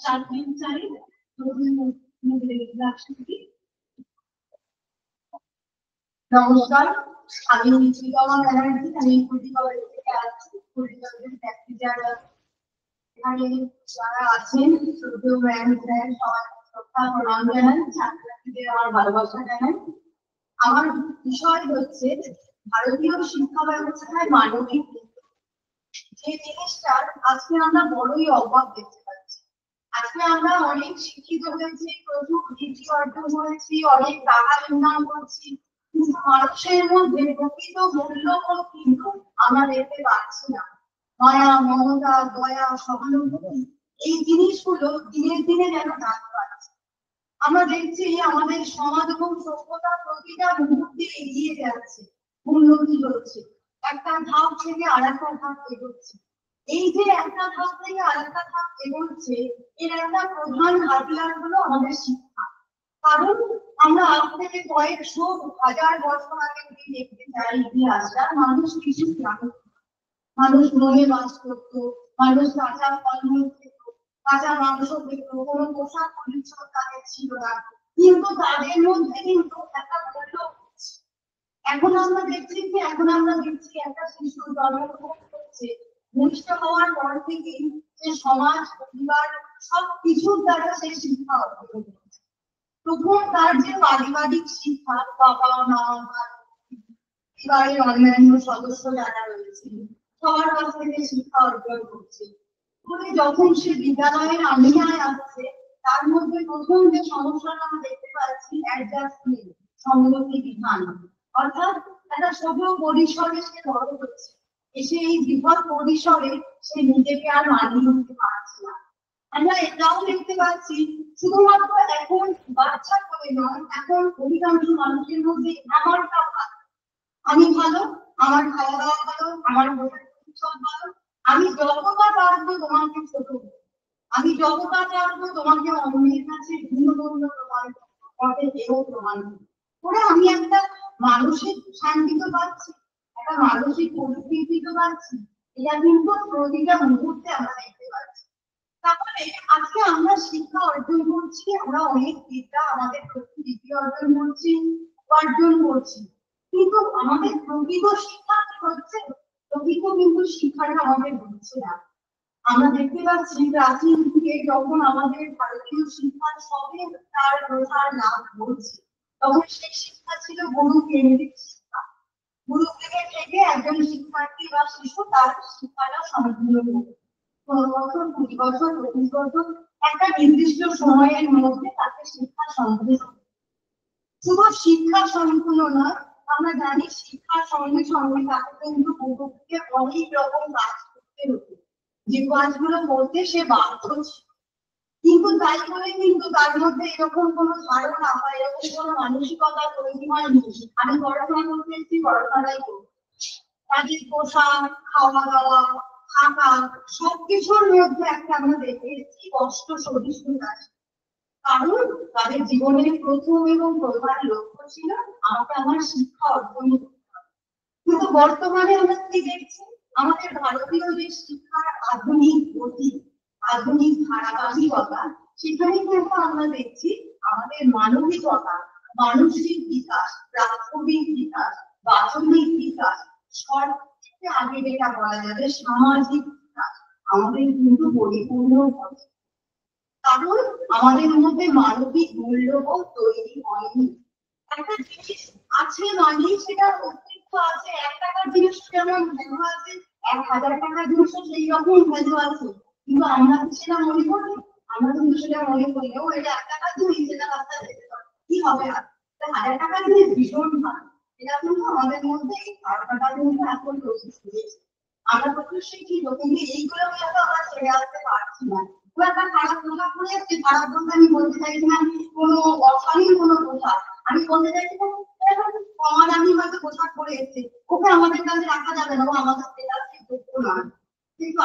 Speaker 2: 4-3-4 নমস্কার, আমি শীতমা ব্যানার্জি। আমি কুড়িগড় থেকে আসছি। কুড়িগড়ের ব্যক্তি যারা এখানে যারা আছেন, শুধু ম্যাম স্যার সবাই শ্রদ্ধা প্রণাম জানান, ছাত্রছাত্রীদের আমার ভালোবাসা জানান। আমার বিষয় হচ্ছে ভারতীয় শিক্ষা ব্যবস্থায় মানবিক যে জিনিসটা আজকে আমরা বড়ই অভাব দেখতে পাচ্ছি। আজকে আমরা অনেক শিক্ষিত হয়েছি, প্রচুর ডিগ্রি অর্জন করেছি, অনেক টাকা ইনকাম করছি, কিন্তু মানুষের মধ্যে প্রকৃত মূল্যবোধ কিন্তু আমরা দেখতে পাচ্ছি না। মায়া, মমতা, দয়া, সহানুভূতি এই জিনিসগুলো দিনের দিনে যেন হ্রাস পাচ্ছে। আমরা দেখছি আমাদের সমাজ এবং সভ্যতা প্রতিটা মুহূর্তে এগিয়ে যাচ্ছে, উন্নতি হচ্ছে, একটা ধাপ থেকে আরেকটা ধাপ এগোচ্ছে। এই যে একটা ধাপ থেকে আরেকটা ধাপ এগোচ্ছে, এর একটা প্রধান হাতিয়ার হলো আমাদের শিক্ষা। কারণ আমরা আজ থেকে কয়েকশো হাজার বছর আগে যদি দেখতে চাই ইতিহাসটা, মানুষ কিছু জানত, মানুষ মনে বাস করতো, মানুষ কাঁচা ফল খেত, কাঁচা মাংস খেত, কোনো পোশাক পরিচ্ছদ তাদের ছিল না, কিন্তু তাদের মধ্যে কিন্তু একটা মূল্য। এখন আমরা দেখছি একটা শিশু জন্মগ্রহণ করছে, ভূমিষ্ঠ হওয়ার পর থেকেই সে সমাজ, পরিবার সবকিছুর দ্বারা সে শিক্ষা অর্জন করছে। প্রথম তার যে পারিবারিক শিক্ষা, বাবা মা, পরিবারের অন্যান্য সদস্য যারা রয়েছে সবার কাছ থেকে শিক্ষা অর্জন করছে। যখন সে বিদ্যালয়ের আঙিনায় আসছে, তার মধ্যে প্রথম যে সমস্যাটা আমরা দেখতে পাচ্ছি অ্যাডজাস্টমেন্ট, সংগতি বিধান, অর্থাৎ একটা ছোট পরিসরে সে বড় হচ্ছে, এসে এই বৃহৎ পরিসরে সে নিজেকে আর মানিয়ে নিতে পারছে না। আমরা এটাও দেখতে পাচ্ছি শুধুমাত্র এখন বাচ্চা করে নয়, এখন অধিকাংশ মানুষের মধ্যে আমারটা ভালো, আমি ভালো, আমার খাওয়া দাওয়া ভালো, আমার সব ভালো, আমি যতটা পারবো তোমাকে ছোট, আমি যতটা পারবো তোমাকে অন্যের কাছে ভিন্নমূল্য প্রমাণ প্রমাণ করে আমি একটা মানসিক শান্তি তো পাচ্ছি, একটা মানসিক পরিস্থিতি তো পাচ্ছি। এটা কিন্তু প্রতিটা মুহূর্তে আমরা দেখতে পাচ্ছি। তাহলে আজকে আমরা শিক্ষা অর্জন করছি, আমরা অনেক বিদ্যা আমাদের প্রকৃতি অর্জন করছি, উপার্জন করছি, কিন্তু আমাদের প্রকৃত শিক্ষা কি হচ্ছে? প্রকৃত কিন্তু শিক্ষাটা আমাদের হচ্ছে না। আমরা দেখতে পাচ্ছি প্রাচীন যুগে যখন আমাদের ভারতীয় শিক্ষা সবে তার প্রসার লাভ করছে, তখন সেই শিক্ষা ছিল গুরু কেন্দ্রিক শিক্ষা। গুরু থেকে একজন শিক্ষার্থী বা শিশু তার শিক্ষাটা সম্পূর্ণ করে 15 বছর, 20 বছর, 25 বছর একটা নির্দিষ্ট সময়ের মধ্যে তাকে শিক্ষা সম্পূর্ণ। শুধু শিক্ষা সম্পূর্ণ নয়, আমরা জানি শিক্ষার সঙ্গে সঙ্গে তাকে কিন্তু গুরুকে অনেক রকম কাজ করতে হতো, যে কাজগুলো করতে সে বাধ্য ছিল। কিন্তু তাই বলে কিন্তু তার মধ্যে এরকম কোনো ধারণা বা এরকম কোনো মানসিকতা তৈরি হয়নি আমি পড়াশোনা করতে এসেছি, পড়াশোনাটাই করবো। তাদের পোশাক, খাওয়া দাওয়া, থাকা সবকিছুর মধ্যে একটা আমরা দেখে এসেছি কষ্ট সহিষ্ণু আছে। কারণ তাদের জীবনের প্রথম এবং প্রধান লক্ষ্য ছিল আমাকে আমার শিক্ষা অর্জন করতে হবে। কিন্তু বর্তমানে আমরা কি দেখছি, আমাদের ভারতীয় যে শিক্ষার আধুনিক গতি, আধুনিক ধারাবাহিকতা, সেখানে কিন্তু আমরা দেখছি আমাদের মানবিকতা, মানসিক বিকাশ, প্রাথমিক বিকাশ, বাচনিক বিকাশ, সব থেকে আগে যেটা বলা যাবে সামাজিক বিকাশ আমাদের কিন্তু পরিপূর্ণ হচ্ছে। কারণ আমাদের মধ্যে মানবিক মূল্যবোধ তৈরি হয়নি। একটা জিনিস আছে মানে সেটা অস্তিত্ব আছে, 1 টাকার জিনিস যেমন ভ্যালু আছে, 1000 টাকার জিনিসও সেই রকম ভ্যালু আছে। কিন্তু আমরা কি সেটা মনে করি? আমরা কিন্তু সেটা মনে করি ও এটা 1 টাকার জিনিস, সেটা রাস্তায় যেতে পারে কি হবে, আর 1000 টাকার জিনিস ভীষণ ভালো। এটা কিন্তু আমাদের মধ্যে এই ধারণাটা কিন্তু এখন তৈরি হয়েছে। আমরা প্রত্যেক কি কিন্তু এইগুলো হয়তো আমরা ছেড়ে আসতে পারছি না। একটা খারাপ পোশাক পরে এসেছে, খারাপ বলতে আমি বলতে চাইছি না কোনো অশালীন কোনো পোশাক, আমি বলতে চাইছি কমা দামি হয়তো পোশাক পরে এসেছে, ওকে আমাদের কাছে রাখা যাবে না, ও আমাদের স্টেটাসে যোগ্য নয়। কিন্তু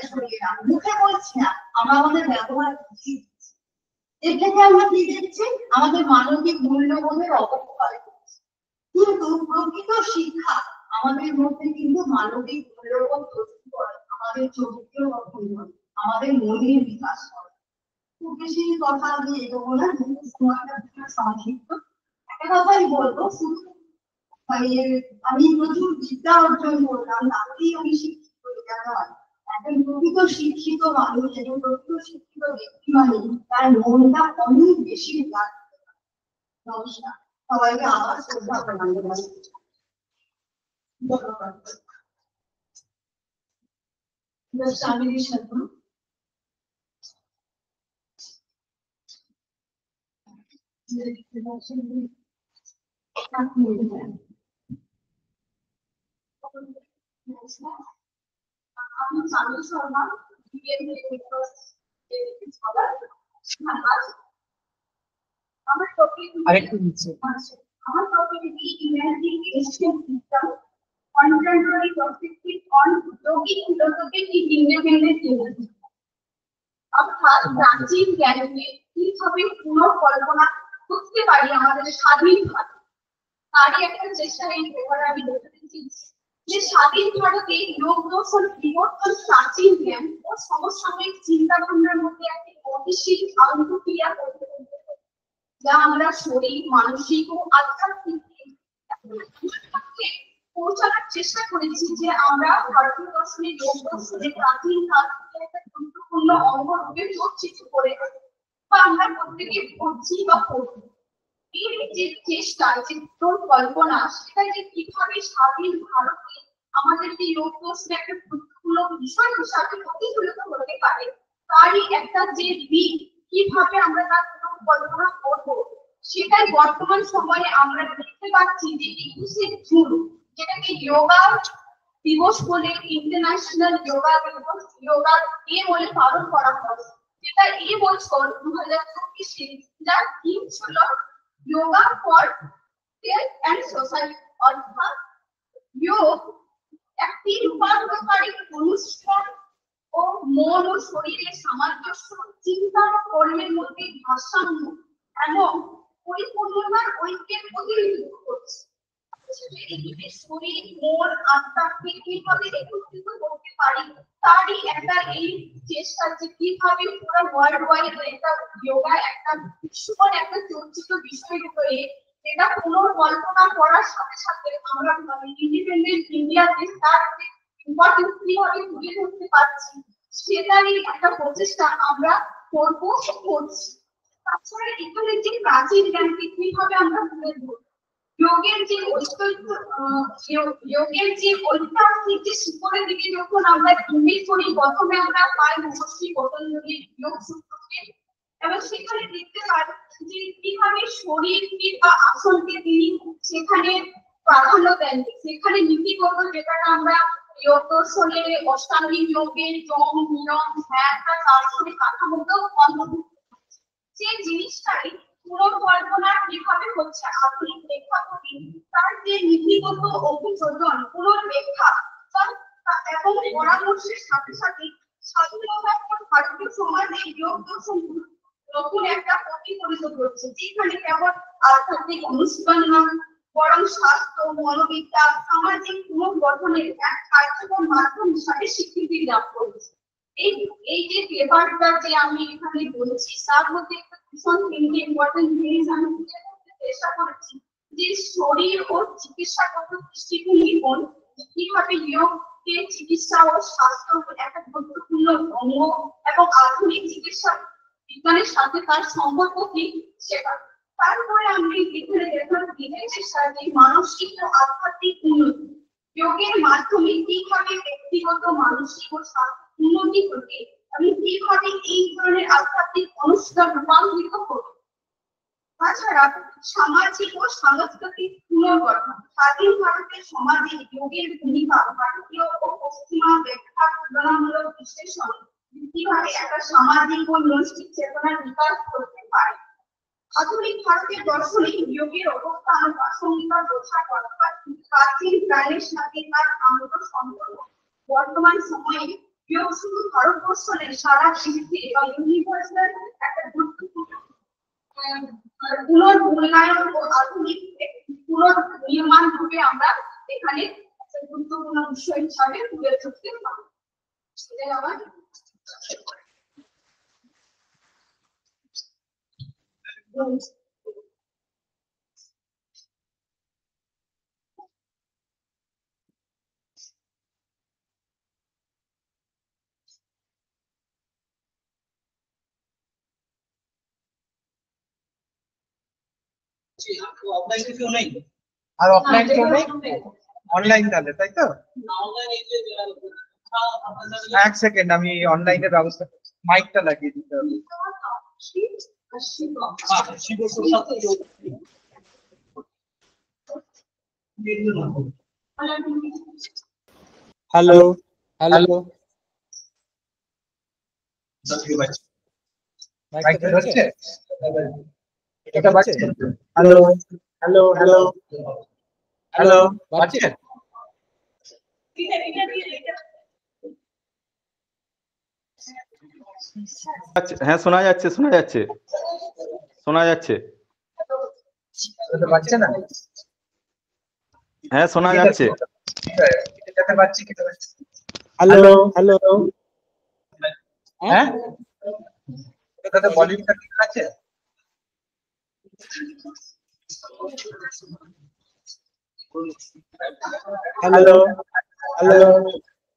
Speaker 2: সরিয়ে রাখ, মুখে বলছি না, আমরা আমাদের ব্যবহার বুঝিয়ে দিচ্ছি। এর থেকে আমরা কি দেখছি, আমাদের মানবিক মূল্যবোধের অবক্ষয় করছি। কিন্তু প্রকৃত শিক্ষা আমাদের মধ্যে কিন্তু মানবিক মূল্যবোধ তৈরি করে, আমাদের চরিত্র গঠন করে, আমাদের মনের বিকাশ করে। খুব বেশি কথা আমি এগোবো না, কিন্তু সময়টা সংক্ষিপ্ত। একটা কথাই বলবো, শুধু আমি প্রচুর বিদ্যা অর্জন করলাম তাহলেই আমি শিক্ষিত, এটা নয়। একজন প্রকৃত শিক্ষিত মানুষ এবং প্রকৃত শিক্ষিত ব্যক্তি মানে তার মনটা অনেক বেশি বিকাশ। নমস্কার, সবাইকে আবার শ্রদ্ধা প্রদান করছি। ধন্যবাদ। স্বামীর সাথে আমি স্বামী শর্মা আমার টপিক আরেকটু নিচে আমার topic imaging Asian system contemporary perspective on yogic philosophy in independent theory। অর্থাৎ প্রাচীন জ্ঞানকে কিভাবে পুনঃকল্পনা করতে পারি আমাদের স্বাধীনভাবে, তারই একটা চেষ্টা এই পেপারে আমি দেখেছি যে স্বাধীন ভারতে যোগ দর্শন বিবর্তন প্রাচীন জ্ঞান ও সমসাময়িক চিন্তা ভাবনার মধ্যে একটি গতিশীল আন্তঃক্রিয়া করতে যা আমরা শরীর, মানসিক ও আধ্যাত্মিক পৌঁছানোর চেষ্টা করেছি যে আমরা ভারতীয় দর্শনে যোগ দর্শনের প্রাচীন কাল থেকে একটা গুরুত্বপূর্ণ অঙ্গ রূপে চর্চিত করে বা আমরা প্রত্যেকে পড়ছি বা পড়বো। এর যে চেষ্টা, যে কল্পনা, সেটা যে কিভাবে স্বাধীন ভারতে আমাদের যে যোগ দর্শনের একটা গুরুত্বপূর্ণ বিষয় হিসাবে প্রতিফলিত হতে পারে, তারই একটা যে দিক কিভাবে আমরা তার কল্পনা করবো, সেটাই বর্তমান সময়ে আমরা দেখতে পাচ্ছি যে 21শে জুন যেটাকে যোগা দিবস বলে, ইন্টারন্যাশনাল যোগা দিবস, যোগা ডে বলে পালন করা হয়। যেটা এই বছর 2024-এ যার থিম ছিল yoga for health and society, অর্থাৎ যোগ একটি রূপান্তরকারী অনুষ্ঠান ও মন ও শরীরের সামঞ্জস্য, চিন্তা ও কর্মের মধ্যে ভারসাম্য এবং পরিপূর্ণতার ঐক্যের প্রতিনিধিত্ব করছে। শরীর, মন, আত্মাকে কিভাবে একত্রিত করতে পারি, তারই একটা এই চেষ্টা যে কিভাবে পুরো ওয়ার্ল্ড ওয়াইড একটা যোগা একটা বিশ্বর একটা চর্চিত বিষয় হয়ে এটা পুনর্কল্পনা করার সাথে সাথে আমরা ইন্ডিপেন্ডেন্ট ইন্ডিয়াতে তার ইম্পর্টেন্স কিভাবে তুলে ধরতে পারছি, সেটারই একটা প্রচেষ্টা আমরা করবো, করছি। তাছাড়া এখানে যে প্রাচীন জ্ঞানকে কিভাবে আমরা তুলে ধরবো, যোগের যে ঐতিহাসিক যে শিকড়ের দিকে যখন আমরা ইঙ্গিত করি, প্রথমে আমরা পাই মহর্ষি পতঞ্জলির যোগ সূত্রকে, এবং সেখানে দেখতে পাই যে কিভাবে শরীরকে বা আসনকে তিনি সেখানে প্রাধান্য দেন। সেখানে নীতিগত যেটা আমরা যোগ দর্শনে অষ্টাঙ্গিক যোগের যম নিয়ম ধ্যান বা দার্শনিক কাঠামোতেও অন্তর্ভুক্ত, সেই জিনিসটাই পুনর্কল্পনা কিভাবে হচ্ছে আধুনিক প্রেক্ষাপটে তার যে নীতিগত অভিযোজন পুনর্ব্যাখ্যা এবং পরামর্শের সাথে সাথে স্বাধীনতার পর ভারতীয় সমাজে যোগ দর্শন নতুন একটা প্রতিফলিত করছে, যেখানে কেবল আধ্যাত্মিক অনুষ্ঠান নয় বরং স্বাস্থ্য, মনোবিদ্যা, সামাজিক পুনর্গঠনের এক কার্যকর মাধ্যম হিসাবে স্বীকৃতি লাভ করেছে। এই যে পেপারটা যে আমি এখানে বলছি তার মধ্যে একটা ভীষণ তিনটে ইম্পর্টেন্ট জিনিস আমি তুলে ধরতে চেষ্টা করেছি, যে শরীর ও চিকিৎসাগত দৃষ্টিভঙ্গি কিভাবে যোগকে চিকিৎসা ও স্বাস্থ্য একটা গুরুত্বপূর্ণ অঙ্গ এবং আধুনিক চিকিৎসা বিজ্ঞানের সাথে তার সম্পর্ক কি সেটা। তারপরে আমি এখানে দেখার চেষ্টা যে মানসিক ও আধ্যাত্মিক উন্নতি যোগের মাধ্যমে কিভাবে ব্যক্তিগত মানসিক ও উন্নতি ঘটে এবং কিভাবে এই ধরনের আধ্যাত্মিক অনুষ্ঠান রূপান্তরিত হবে। তাছাড়া সামাজিক ও সাংস্কৃতিক পুনর্গঠন, স্বাধীন ভারতের সমাজে যোগের ভূমিকা ভারতীয় ও পশ্চিমা ব্যাখ্যা তুলনামূলক বিশ্লেষণ কিভাবে একটা সামাজিক ও নৈতিক চেতনার বিকাশ করতে পারে। আধুনিক ভারতের দর্শনে যোগের অবস্থান ও প্রাসঙ্গিকতা বোঝা দরকার। প্রাচীন জ্ঞানের সাথে তার আন্তঃ সম্পর্ক বর্তমান সময়ে যোগ শুধু ভারতবর্ষ নয়, সারা পৃথিবী বা ইউনিভার্সাল একটা গুরুত্বপূর্ণ পুনর্মূল্যায়ন ও আধুনিক পুনর্নির্মাণ রূপে আমরা এখানে একটা গুরুত্বপূর্ণ বিষয় হিসাবে তুলে ধরতে পারি। সেটাই আমার
Speaker 3: অফলাইনে কেউ নেই,
Speaker 1: আর অফলাইন কেউ নেই, অনলাইন তাহলে, তাই তো? এক সেকেন্ড, আমি অনলাইনের ব্যবস্থা মাইকটা লাগিয়ে দিতে হবে। হ্যালো হ্যালো, মাইকটা হচ্ছে, এটা বাজছে? হ্যালো হ্যালো হ্যালো হ্যালো, বাজছে?
Speaker 5: হ্যাঁ শোনা যাচ্ছে, শোনা যাচ্ছে, শোনা যাচ্ছে।
Speaker 1: এটা বাজছে না?
Speaker 5: হ্যাঁ শোনা যাচ্ছে।
Speaker 1: এটাতে বাজছে, কি বাজছে? হ্যালো হ্যালো, হ্যাঁ এটাতে ভলিউমটা ঠিক আছে? হ্যালো হ্যালো,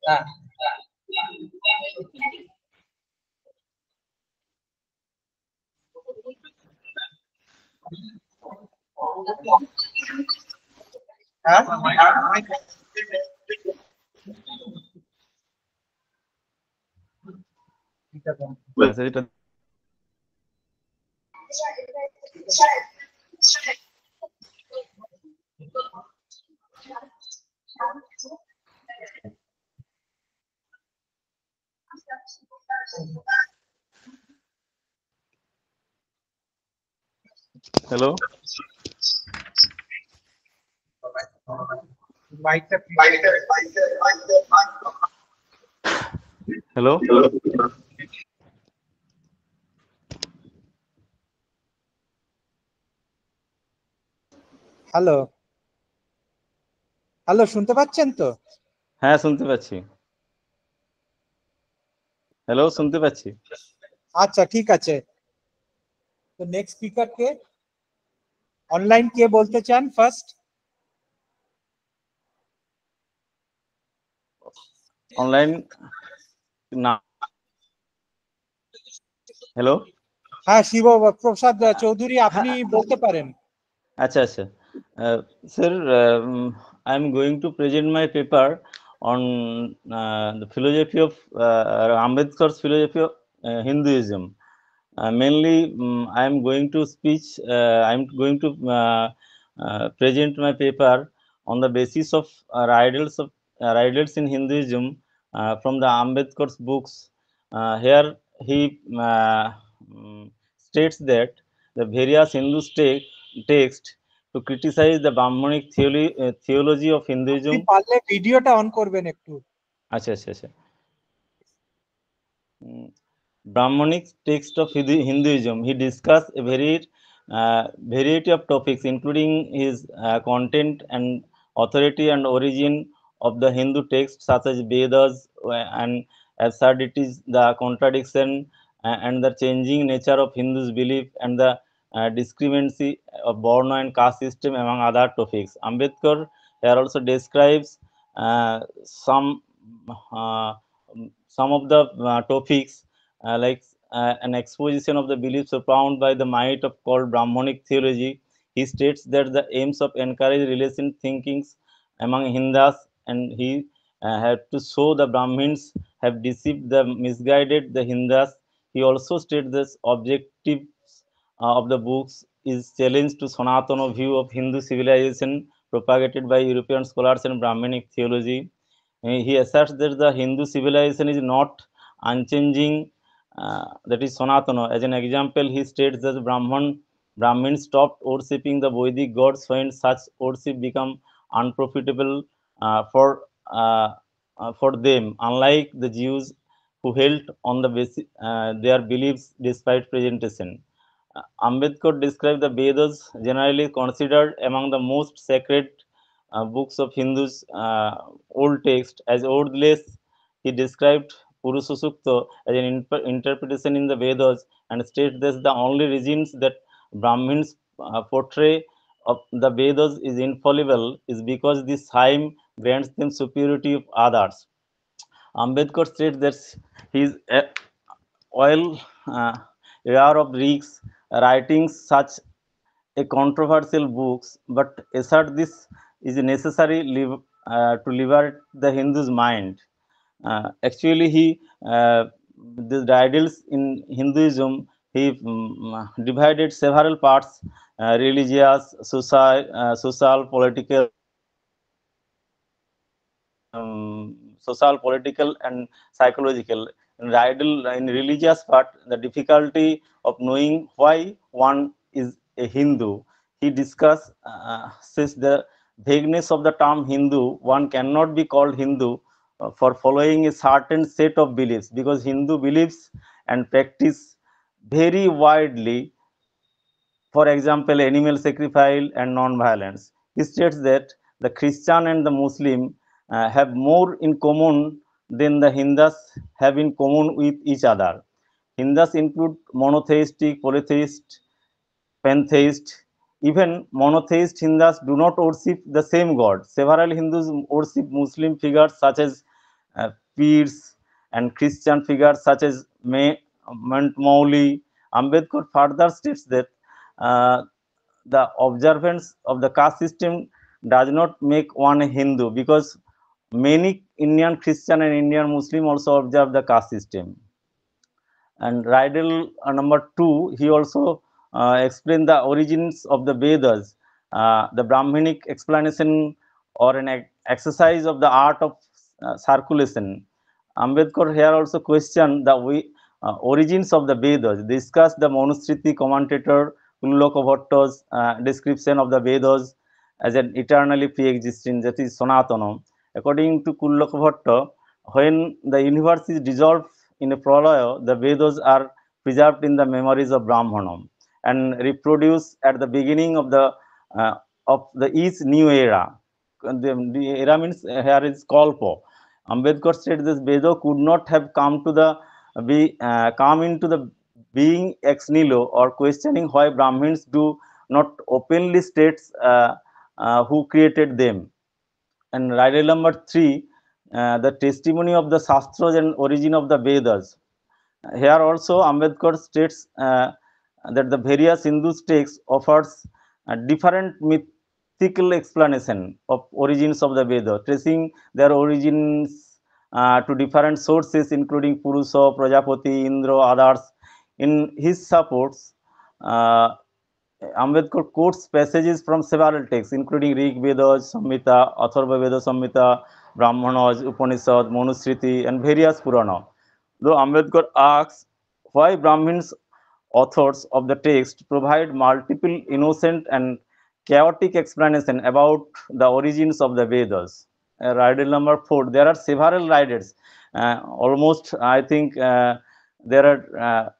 Speaker 1: হ্যাঁ
Speaker 5: এটা হ্যালো
Speaker 1: মাইকটা
Speaker 5: হ্যালো
Speaker 1: হ্যালো হ্যালো, শুনতে পাচ্ছেন তো?
Speaker 5: হ্যাঁ শুনতে পাচ্ছি, হ্যালো শুনতে পাচ্ছি।
Speaker 1: আচ্ছা ঠিক আছে, তো নেক্সট স্পিকার কে? অনলাইন কে বলতে চান ফার্স্ট?
Speaker 5: অনলাইন না, হ্যালো,
Speaker 6: হ্যাঁ শিব প্রসাদ চৌধুরী আপনি বলতে পারেন।
Speaker 5: আচ্ছা আচ্ছা, sir, I am going to present my paper on the philosophy of Ambedkar's philosophy of Hinduism. Mainly, I am going to present my paper on the basis of ideals in Hinduism from the Ambedkar's books. Here he states that the various Hindu texts to criticize the Brahmanic theology of
Speaker 6: আপনি
Speaker 5: Hinduism.
Speaker 6: পারলে ভিডিওটা on করবেন একটু।
Speaker 5: আচ্ছা আচ্ছা আচ্ছা, Brahmanic text of Hinduism. He discussed a variety of topics, including his content and authority and origin of the Hindu texts, such as Vedas and absurdities, the contradiction and the changing nature of Hindus' belief, and the discrepancy of Varna and caste system, among other topics. Ambedkar here also describes uh, some of the topics like an exposition of the beliefs propounded by the might of called Brahmanic theology. He states that the aims of encourage relation thinkings among Hindus, and he had to show the Brahmins have deceived the misguided the Hindus. He also states this objectives of the books is challenge to Sanatana view of Hindu civilization propagated by European scholars and Brahmanic theology. He asserts that the Hindu civilization is not unchanging, that is Sanatana. As an example, he states that Brahmins stopped worshipping the Vedic gods when such worship become unprofitable for them, unlike the Jews who held on the their beliefs despite presentation. Ambedkar described the Vedas, generally considered among the most sacred books of Hindus old text, as wordless. He described Purusha Sukta as an interpretation in the Vedas and states that the only reasons that Brahmins portray of the Vedas is infallible is because this hymn grants them superiority of others. Ambedkar states that he is well aware of risks writing such a controversial books, but assert this is necessary to liberate the Hindu's mind. Actually, the ideals in Hinduism, he divided several parts: religious, social, political, and psychological. In religious part, the difficulty of knowing why one is a Hindu. He says the vagueness of the term Hindu. One cannot be called Hindu for following a certain set of beliefs, because Hindu beliefs and practice vary widely. For example, animal sacrifice and non-violence. He states that the Christian and the Muslim have more in common than the Hindus have in common with each other. Hindus include monotheistic, polytheist, pantheist. Even monotheist Hindus do not worship the same God. Several Hindus worship Muslim figures such as Peers, and Christian figures such as Mauli. Ambedkar further states that uh, the observance of the caste system does not make one a Hindu, because many Indian Christian and Indian Muslim also observe the caste system. And Rydell number 2, he also explained the origins of the Vedas, the Brahmanic explanation or an exercise of the art of circulation. Ambedkar here also questioned the origins of the Vedas, discussed the Manusmriti commentator Kullaka Bhatta's description of the Vedas as an eternally pre-existing, that is Sanatana. According to Kullaka Bhatta, when the universe is dissolved in a pralaya, the Vedas are preserved in the memories of Brahmanam and reproduced at the beginning of the each new era. The era means here is Kalpa. Ambedkar said this Veda could not have come into the being ex nihilo, or questioning why Brahmins do not openly state who created them. And Rydell number 3, the testimony of the Shastras and origin of the Vedas. Here also Ambedkar states that the various Hindu texts offers a different mythical explanation of origins of the Veda, tracing their origins to different sources including Purusha, Prajapati, Indra, others. In his supports, uh, Ambedkar quotes passages from several texts including Rig Vedas, Samhita, Atharva Veda Samhita, Brahmanas, Upanishad, Manusmriti and various Purana. Though Ambedkar asks why Brahmins, authors of the text, provide multiple innocent and chaotic explanations about the origins of the Vedas. Rider number 4. There are several riders. Almost, I think, there are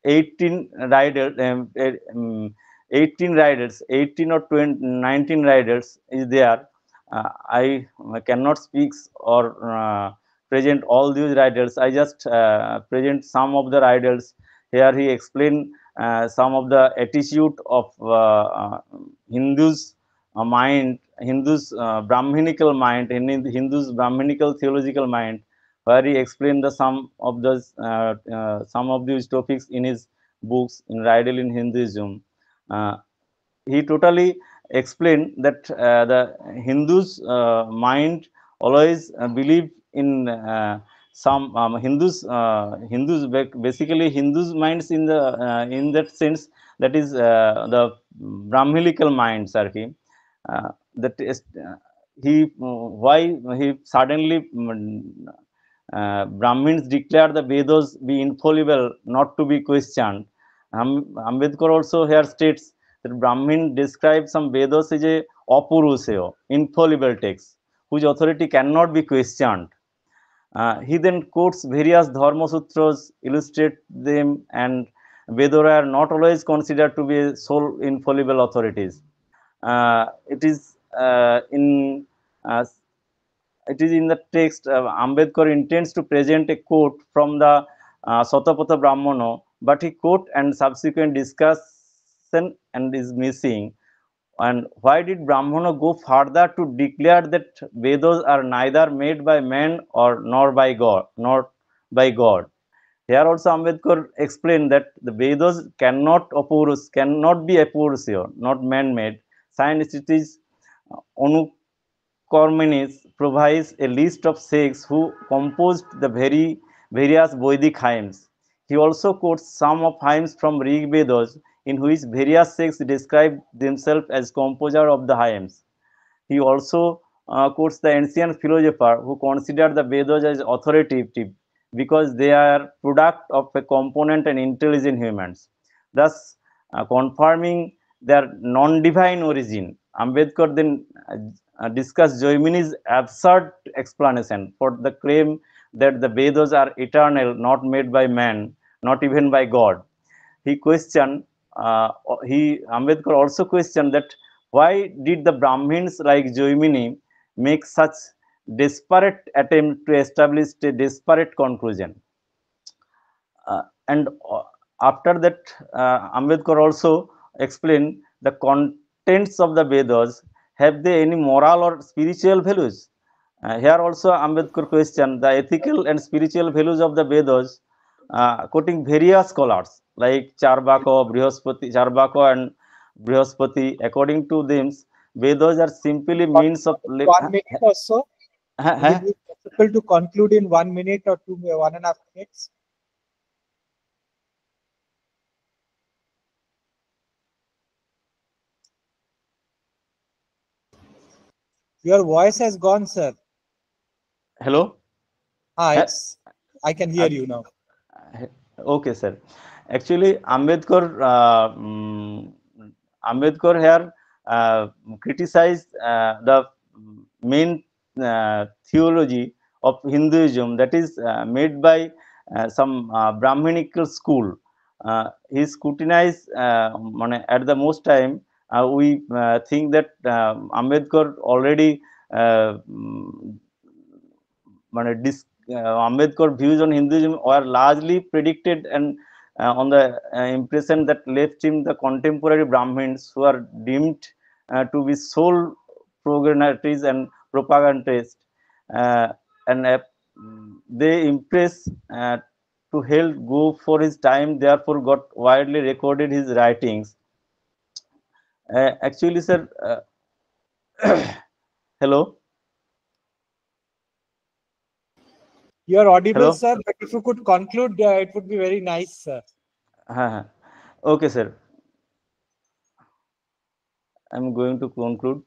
Speaker 5: 18 riders, 18 riders, 18 or 20, 19 riders is there. I cannot speak or present all these riders. I just present some of the riders. Here he explained some of the attitude of Hindus mind, Hindus Brahminical mind, Hindus Brahminical theological mind, where he explained the some of these topics in his books in Rydell in Hinduism. He totally explained that the Hindus mind always believe in some Hindus basically Hindus minds in that sense, that is the Brahminical minds are he. That is he why he suddenly Brahmins declare the Vedas be infallible, not to be questioned. Ambedkar also here states that Brahmin describes some Vedas as a apurusheya, infallible text, whose authority cannot be questioned. He then quotes various Dharma Sutras, illustrate them, and Vedas are not always considered to be sole infallible authorities. It is uh, it is in the text. Ambedkar intends to present a quote from the Satapatha Brahmana, but he quote and subsequent discussion and is missing. And why did Brahmana go further to declare that Vedas are neither made by man or nor by God, nor by God? Here also Ambedkar explained that the Vedas cannot be apurusheya, not man-made. Science it is Cormenes provides a list of sheikhs who composed the various Vedic hymns. He also quotes some of hymns from Rig Vedas in which various sheikhs describe themselves as composer of the hymns. He also quotes the ancient philosopher who considered the Vedas as authoritative because they are product of a component and intelligent humans, thus confirming their non-divine origin. Ambedkar then discussed Joimini's absurd explanation for the claim that the Vedas are eternal, not made by man, not even by God. He questioned, Ambedkar also questioned that why did the Brahmins like Joimini make such desperate attempt to establish a desperate conclusion? And after that, Ambedkar also explained the contents of the Vedas. Have they any moral or spiritual values? Here also Ambedkar questioned the ethical and spiritual values of the Vedas, quoting various scholars like Charvaka and Brihaspati. According to them, Vedas are simply means of
Speaker 6: 1 minute or so. Will it be possible to conclude in 1 minute or 1.5 minutes? Your voice has gone, sir.
Speaker 5: Hello.
Speaker 6: I can hear you now.
Speaker 5: Okay, sir. Actually, Ambedkar here criticized the main theology of Hinduism, that is made by some Brahminical school. He scrutinized at the most time. We think that Ambedkar already Ambedkar views on Hinduism were largely predicted and on the impression that left him the contemporary Brahmins who are deemed to be sole progenitors and propagandists, and they impress to help go for his time, therefore got widely recorded his writings. Actually, sir, hello.
Speaker 6: You are audible,
Speaker 5: Hello.
Speaker 6: sir, but if you could conclude, it would be very nice, sir.
Speaker 5: Okay, sir. I'm going to conclude.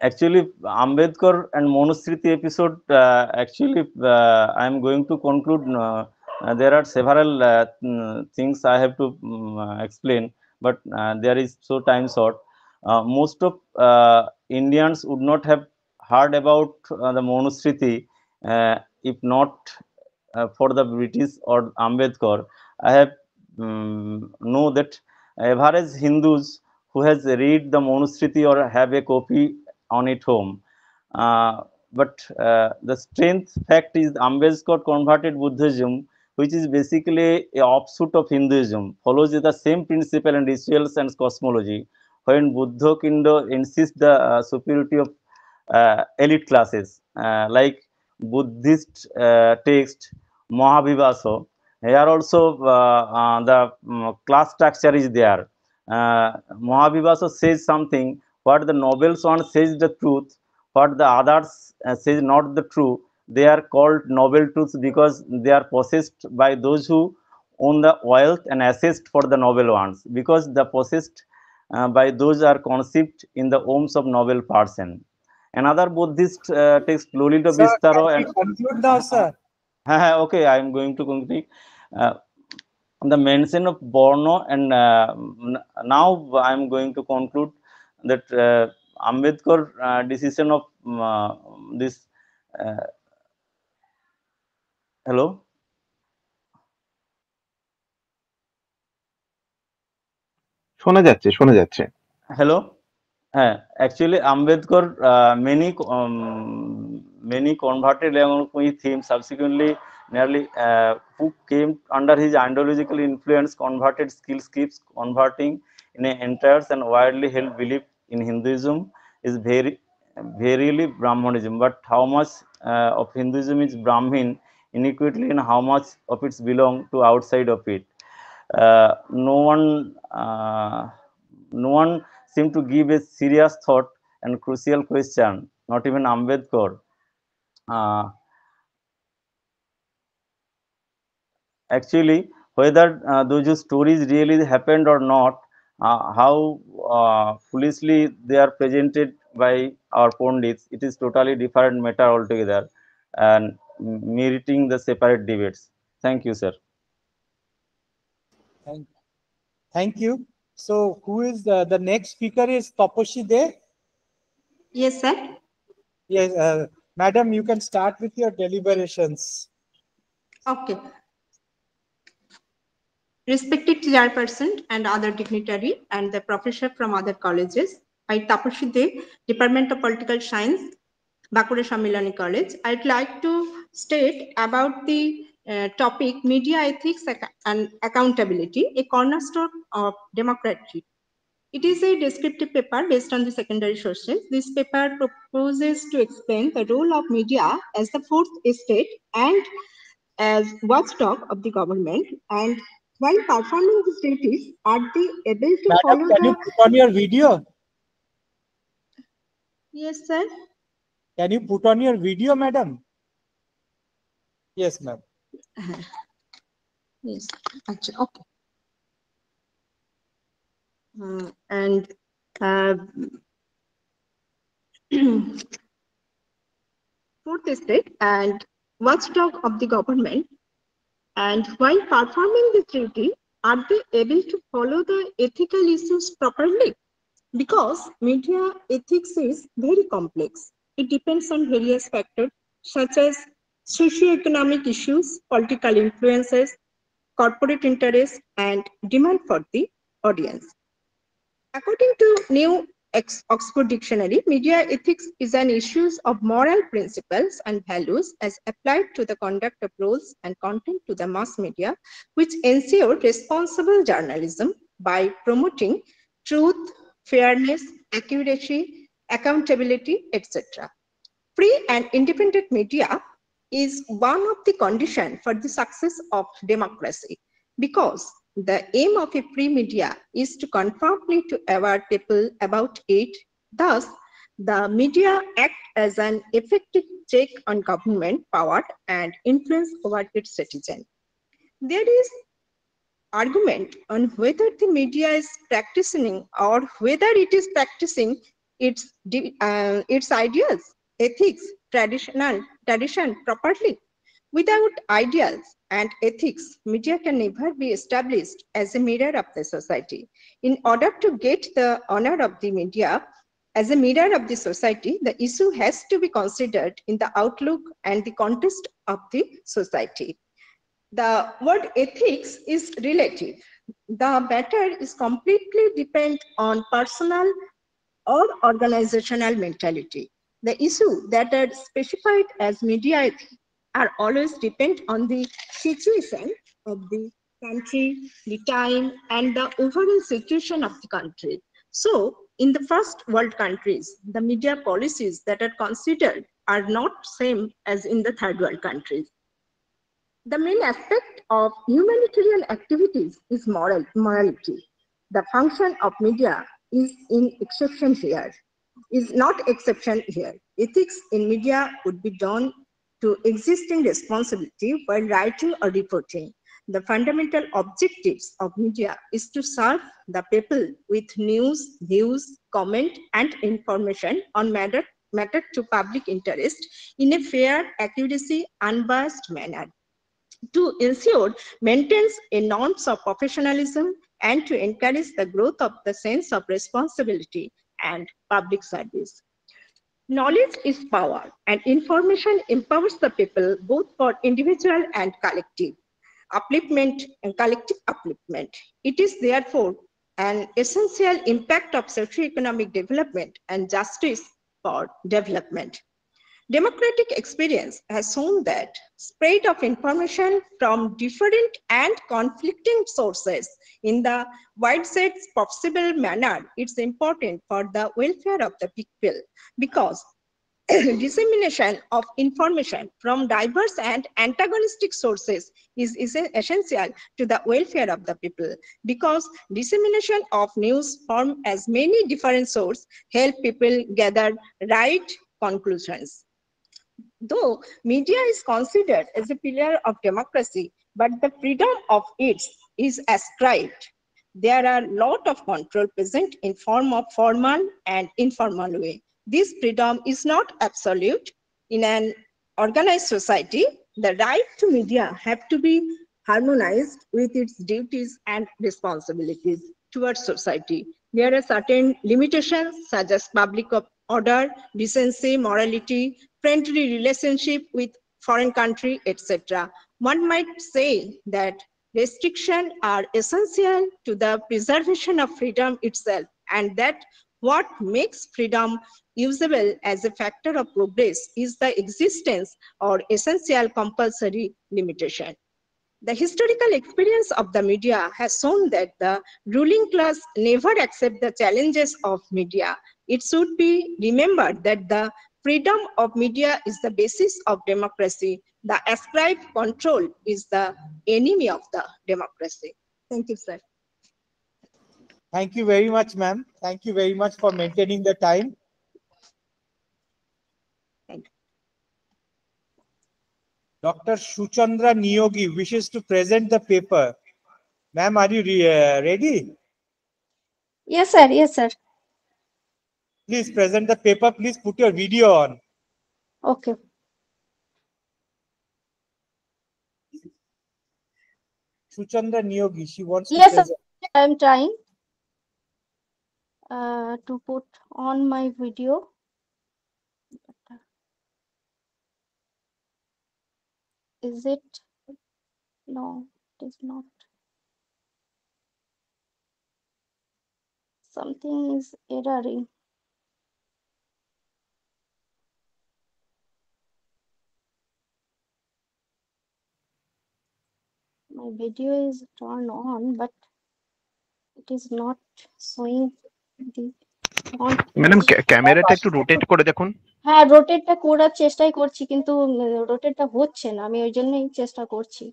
Speaker 5: Actually, Ambedkar and Manusmriti episode, I'm going to conclude. There are several things I have to explain, but there is so time short. Most of Indians would not have heard about the Manusmriti if not for the British or Ambedkar. I have know that average Hindus who has read the Manusmriti or have a copy on it home. But the strength fact is Ambedkar converted Buddhism, which is basically a offshoot of Hinduism, follows the same principle and rituals and cosmology. When Buddha Kindo insists the superiority of elite classes, like Buddhist text Mahavibhaso. Here also the class structure is there. Mahavibhaso says something, what the nobles one says the truth, what the others says not the true. They are called noble truths because they are possessed by those who own the wealth and assessed for the noble ones, because the possessed by those are conceived in the homes of noble person. Another Buddhist text, Lolita
Speaker 6: Sir, can
Speaker 5: Vistaro,
Speaker 6: we
Speaker 5: and
Speaker 6: conclude now, sir?
Speaker 5: okay, I am going to conclude. The mention of Borno, and now I am going to conclude that Ambedkar decision of this. Uh, hello.
Speaker 7: শোনা যাচ্ছে
Speaker 5: Hello. Actually, Ambedkar many converted along with him subsequently. Nearly who came under his ideological influence converted skills keeps converting in an entire and widely held belief in Hinduism is verily Brahmanism. But how much of Hinduism is Brahmin inequally, and how much of it belong to outside of it? No one seemed to give a serious thought and crucial question, not even Ambedkar. Actually, whether those stories really happened or not, how foolishly they are presented by our pundits, it is totally different matter altogether, and meriting the separate debates. Thank you, sir.
Speaker 6: Thank you. So, who is the next speaker? Is Taposhi there?
Speaker 8: Yes, sir.
Speaker 6: Yes, madam, you can start with your deliberations.
Speaker 8: Okay. Respected chairperson and other dignitary and the professor from other colleges, I Taposhi De, Department of Political Science, Bankura Sammilani College. I'd like to state about the topic media ethics and accountability, a cornerstone of democracy. It is a descriptive paper based on the secondary sources. This paper proposes to explain the role of media as the fourth estate and as watchdog of the government, and while performing these duties, are they able to
Speaker 6: Madam,
Speaker 8: follow
Speaker 6: can you put on your video?
Speaker 8: Yes, sir.
Speaker 6: Can you put on your video, madam? Yes, ma'am.
Speaker 8: Yes, actually, okay. And fourth estate and watchdog of the government, and while performing this duty, are they able to follow the ethical issues properly? Because media ethics is very complex. It depends on various factors such as socio-economic issues, political influences, corporate interests, and demand for the audience. According to New Oxford Dictionary, media ethics is an issue of moral principles and values as applied to the conduct of roles and content to the mass media, which ensure responsible journalism by promoting truth, fairness, accuracy, accountability, etc. Free and independent media is one of the conditions for the success of democracy, because the aim of a free media is to conformably to aware people about it. Thus, the media act as an effective check on government power and influence over its citizens. There is argument on whether the media is practicing or whether it is practicing its ideas, ethics, tradition properly. Without ideals and ethics, media can never be established as a mirror of the society. In order to get the honor of the media as a mirror of the society, the issue has to be considered in the outlook and the context of the society. The word ethics is relative. The matter is completely dependent on personal or organizational mentality. The issues that are specified as media ethics are always depend on the situation of the country, the time, and the overall situation of the country. So, in the first world countries, the media policies that are considered are not same as in the third world countries. The main aspect of humanitarian activities is morality. The function of media is not exception here. Ethics in media would be done to existing responsibility while writing or reporting. The fundamental objectives of media is to serve the people with news, views, comment, and information on matter to public interest in a fair, accuracy, unbiased manner, to ensure maintains a norms of professionalism and to encourage the growth of the sense of responsibility and public service. Knowledge is power, and information empowers the people both for individual and collective upliftment and collective upliftment. It is therefore an essential impact of socio-economic development and justice for development. Democratic experience has shown that spread of information from different and conflicting sources in the widest possible manner is important for the welfare of the people, because dissemination of information from diverse and antagonistic sources is essential to the welfare of the people, because dissemination of news from as many different sources help people gather right conclusions. Though media is considered as a pillar of democracy, but the freedom of it is ascribed. There are a lot of control present in form of formal and informal way. This freedom is not absolute. In an organized society, the right to media have to be harmonized with its duties and responsibilities towards society. There are certain limitations such as public order, decency, morality, friendly relationship with foreign country, etc. One might say that restrictions are essential to the preservation of freedom itself, and that what makes freedom usable as a factor of progress is the existence or essential compulsory limitation. The historical experience of the media has shown that the ruling class never accept the challenges of media. It should be remembered that the freedom of media is the basis of democracy. The ascribed control is the enemy of the democracy. Thank you, sir.
Speaker 6: Thank you very much, ma'am. Thank you very much for maintaining the time.
Speaker 8: Thank you.
Speaker 6: Dr. Shuchandra Niyogi wishes to present the paper. Ma'am, are you ready?
Speaker 7: Yes, sir. Yes, sir.
Speaker 6: Please present the paper. Please put your video on.
Speaker 7: Okay.
Speaker 6: Shuchandra Niyogi, she wants
Speaker 7: Yes,
Speaker 6: to
Speaker 7: sir.
Speaker 6: present.
Speaker 7: I am trying to put on my video. Is it? No, it is not. Something is erroring. My video is turned on, but it is not showing the font.
Speaker 9: Madam ক্যামেরাটা একটু rotate করে দেখুন।
Speaker 7: হ্যাঁ, রোটেটটা করার চেষ্টাই করছি, কিন্তু রোটেটটা হচ্ছে না, আমি ওই জন্যই চেষ্টা করছি।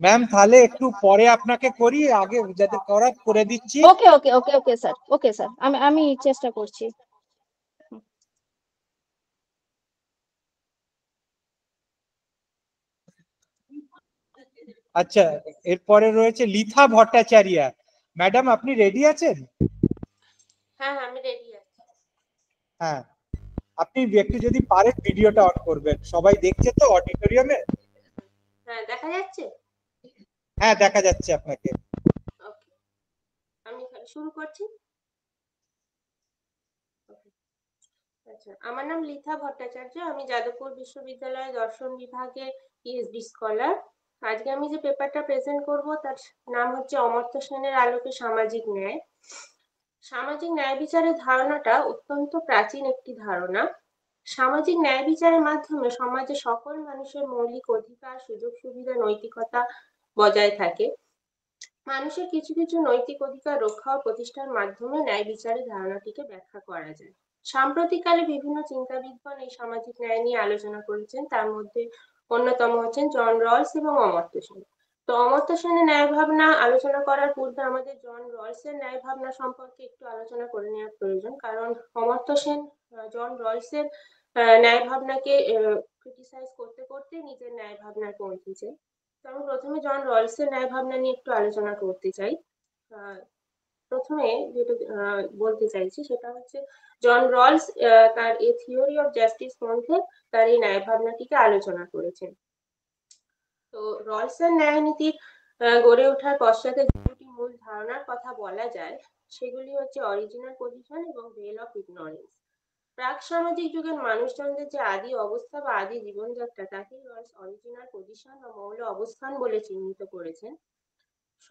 Speaker 6: ম্যাম তাহলে একটু পরে আপনাকে করি, আগে যাতে করার করে দিচ্ছি।
Speaker 7: ওকে ওকে ওকে ওকে স্যার, ওকে স্যার, আমি চেষ্টা করছি।
Speaker 6: আচ্ছা, এরপরে রয়েছে লিথা ভট্টাচার্য। ম্যাডাম আপনি রেডি আছেন?
Speaker 9: হ্যাঁ হ্যাঁ, আমি রেডি আছি।
Speaker 6: হ্যাঁ, আপনি একটু যদি পারেন ভিডিওটা অন করবেন, সবাই দেখছে তো অডিটোরিয়ামে।
Speaker 9: হ্যাঁ, দেখা যাচ্ছে?
Speaker 6: হ্যাঁ দেখা যাচ্ছে আপনাকে।
Speaker 9: ওকে, আমি শুরু করছি। আচ্ছা, আমার নাম লিথা ভট্টাচার্য, আমি যাদবপুর বিশ্ববিদ্যালয়ের দর্শন বিভাগের পিএইচডি স্কলার। আজকে আমি যে পেপারটা প্রেজেন্ট করব তার নাম হচ্ছে অমর্ত্য সেনের আলোকে সামাজিক ন্যায়। সামাজিক ন্যায় বিচারের ধারণাটা অত্যন্ত প্রাচীন একটি ধারণা। সামাজিক ন্যায় বিচারের মাধ্যমে সমাজে সকল মানুষের মৌলিক অধিকার, সুযোগ সুবিধা, নৈতিকতা বজায় থাকে। মানুষের কিছু কিছু নৈতিক অধিকার রক্ষা ও প্রতিষ্ঠার মাধ্যমে ন্যায় বিচারের ধারণাটিকে ব্যাখ্যা করা যায়। সাম্প্রতিককালে বিভিন্ন চিন্তাবিদগণ এই সামাজিক ন্যায় নিয়ে আলোচনা করেছেন, তার মধ্যে অন্যতম হচ্ছেন জন রলস এবং অমর্ত্য সেন। তো অমর্ত্য সেনের ন্যায় ভাবনা আলোচনা করার পূর্বে আমাদের জন রলসের ন্যায় ভাবনা সম্পর্কে একটু আলোচনা করে নেওয়ার প্রয়োজন, কারণ অমর্ত্য সেন জন রলসের ন্যায় ভাবনাকে ক্রিটিসাইজ করতে করতে নিজের ন্যায় ভাবনায় পৌঁছেছে। তো আমি প্রথমে জন রলসের ন্যায় ভাবনা নিয়ে একটু আলোচনা করতে চাই। প্রথমে যেটা বলতে চাইছি সেটা হচ্ছে জন রলস তার এ থিওরি অফ জাস্টিস গ্রন্থে তার এই ন্যায় ভাবনাটিকে আলোচনা করেছেন। তো রলসের ন্যায় নীতির গড়ে ওঠার পশ্চাতে দুটি মূল ধারণার কথা বলা যায়, সেগুলি হচ্ছে অরিজিনাল পজিশন এবং ভেল অফ ইগনোরেন্স। প্রাক সামাজিক যুগের মানুষজনদের যে আদি অবস্থা বা আদি জীবনযাত্রা, তাকেই রলস অরিজিনাল পজিশন বা মৌল অবস্থান বলে চিহ্নিত করেছেন।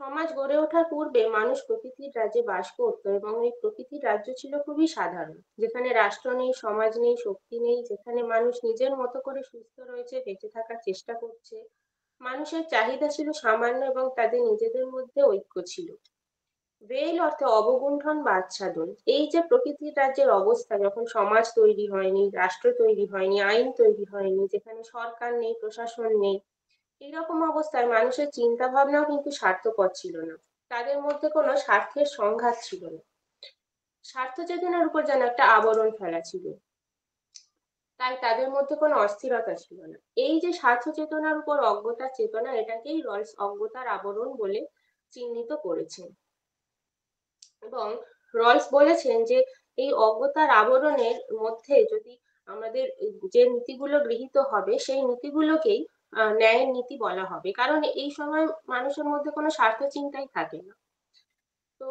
Speaker 9: সমাজ গড়ে ওঠার পূর্বে মানুষ প্রকৃতির রাজ্যে বাস করত এবং এই প্রকৃতির রাজ্য ছিল খুবই সাধারণ, যেখানে রাষ্ট্র নেই, সমাজ নেই, শক্তি নেই, যেখানে মানুষ নিজের মতো করে সুস্থ রয়েছে, বেঁচে থাকার চেষ্টা করছে। মানুষের চাহিদা ছিল সামান্য এবং তাদের নিজেদের মধ্যে ঐক্য ছিল। ভেল অর্থে অবগুণ্ঠন বা আচ্ছাদন। এই যে প্রকৃতির রাজ্যের অবস্থা, যখন সমাজ তৈরি হয়নি, রাষ্ট্র তৈরি হয়নি, আইন তৈরি হয়নি, যেখানে সরকার নেই, প্রশাসন নেই, এইরকম অবস্থায় মানুষের চিন্তা ভাবনাও কিন্তু স্বার্থপর ছিল না, তাদের মধ্যে কোনো স্বার্থের সংঘাত ছিল না। স্বার্থ চেতনার উপর যেন একটা আবরণ ফেলা ছিল, তাই তাদের মধ্যে কোনো অস্থিরতা ছিল না। এই যে স্বার্থ চেতনার উপর অজ্ঞতার চেতনা, এটাকেই রলস অজ্ঞতার আবরণ বলে চিহ্নিত করেছেন। এবং রলস বলেছেন যে এই অজ্ঞতার আবরণের মধ্যে যদি আমাদের যে নীতিগুলো গৃহীত হবে, সেই নীতিগুলোকেই ন্যায়ের নীতি বলা হবে, কারণ এই সময় মানুষের মধ্যে কোনো স্বার্থ চিন্তাই থাকে না। তো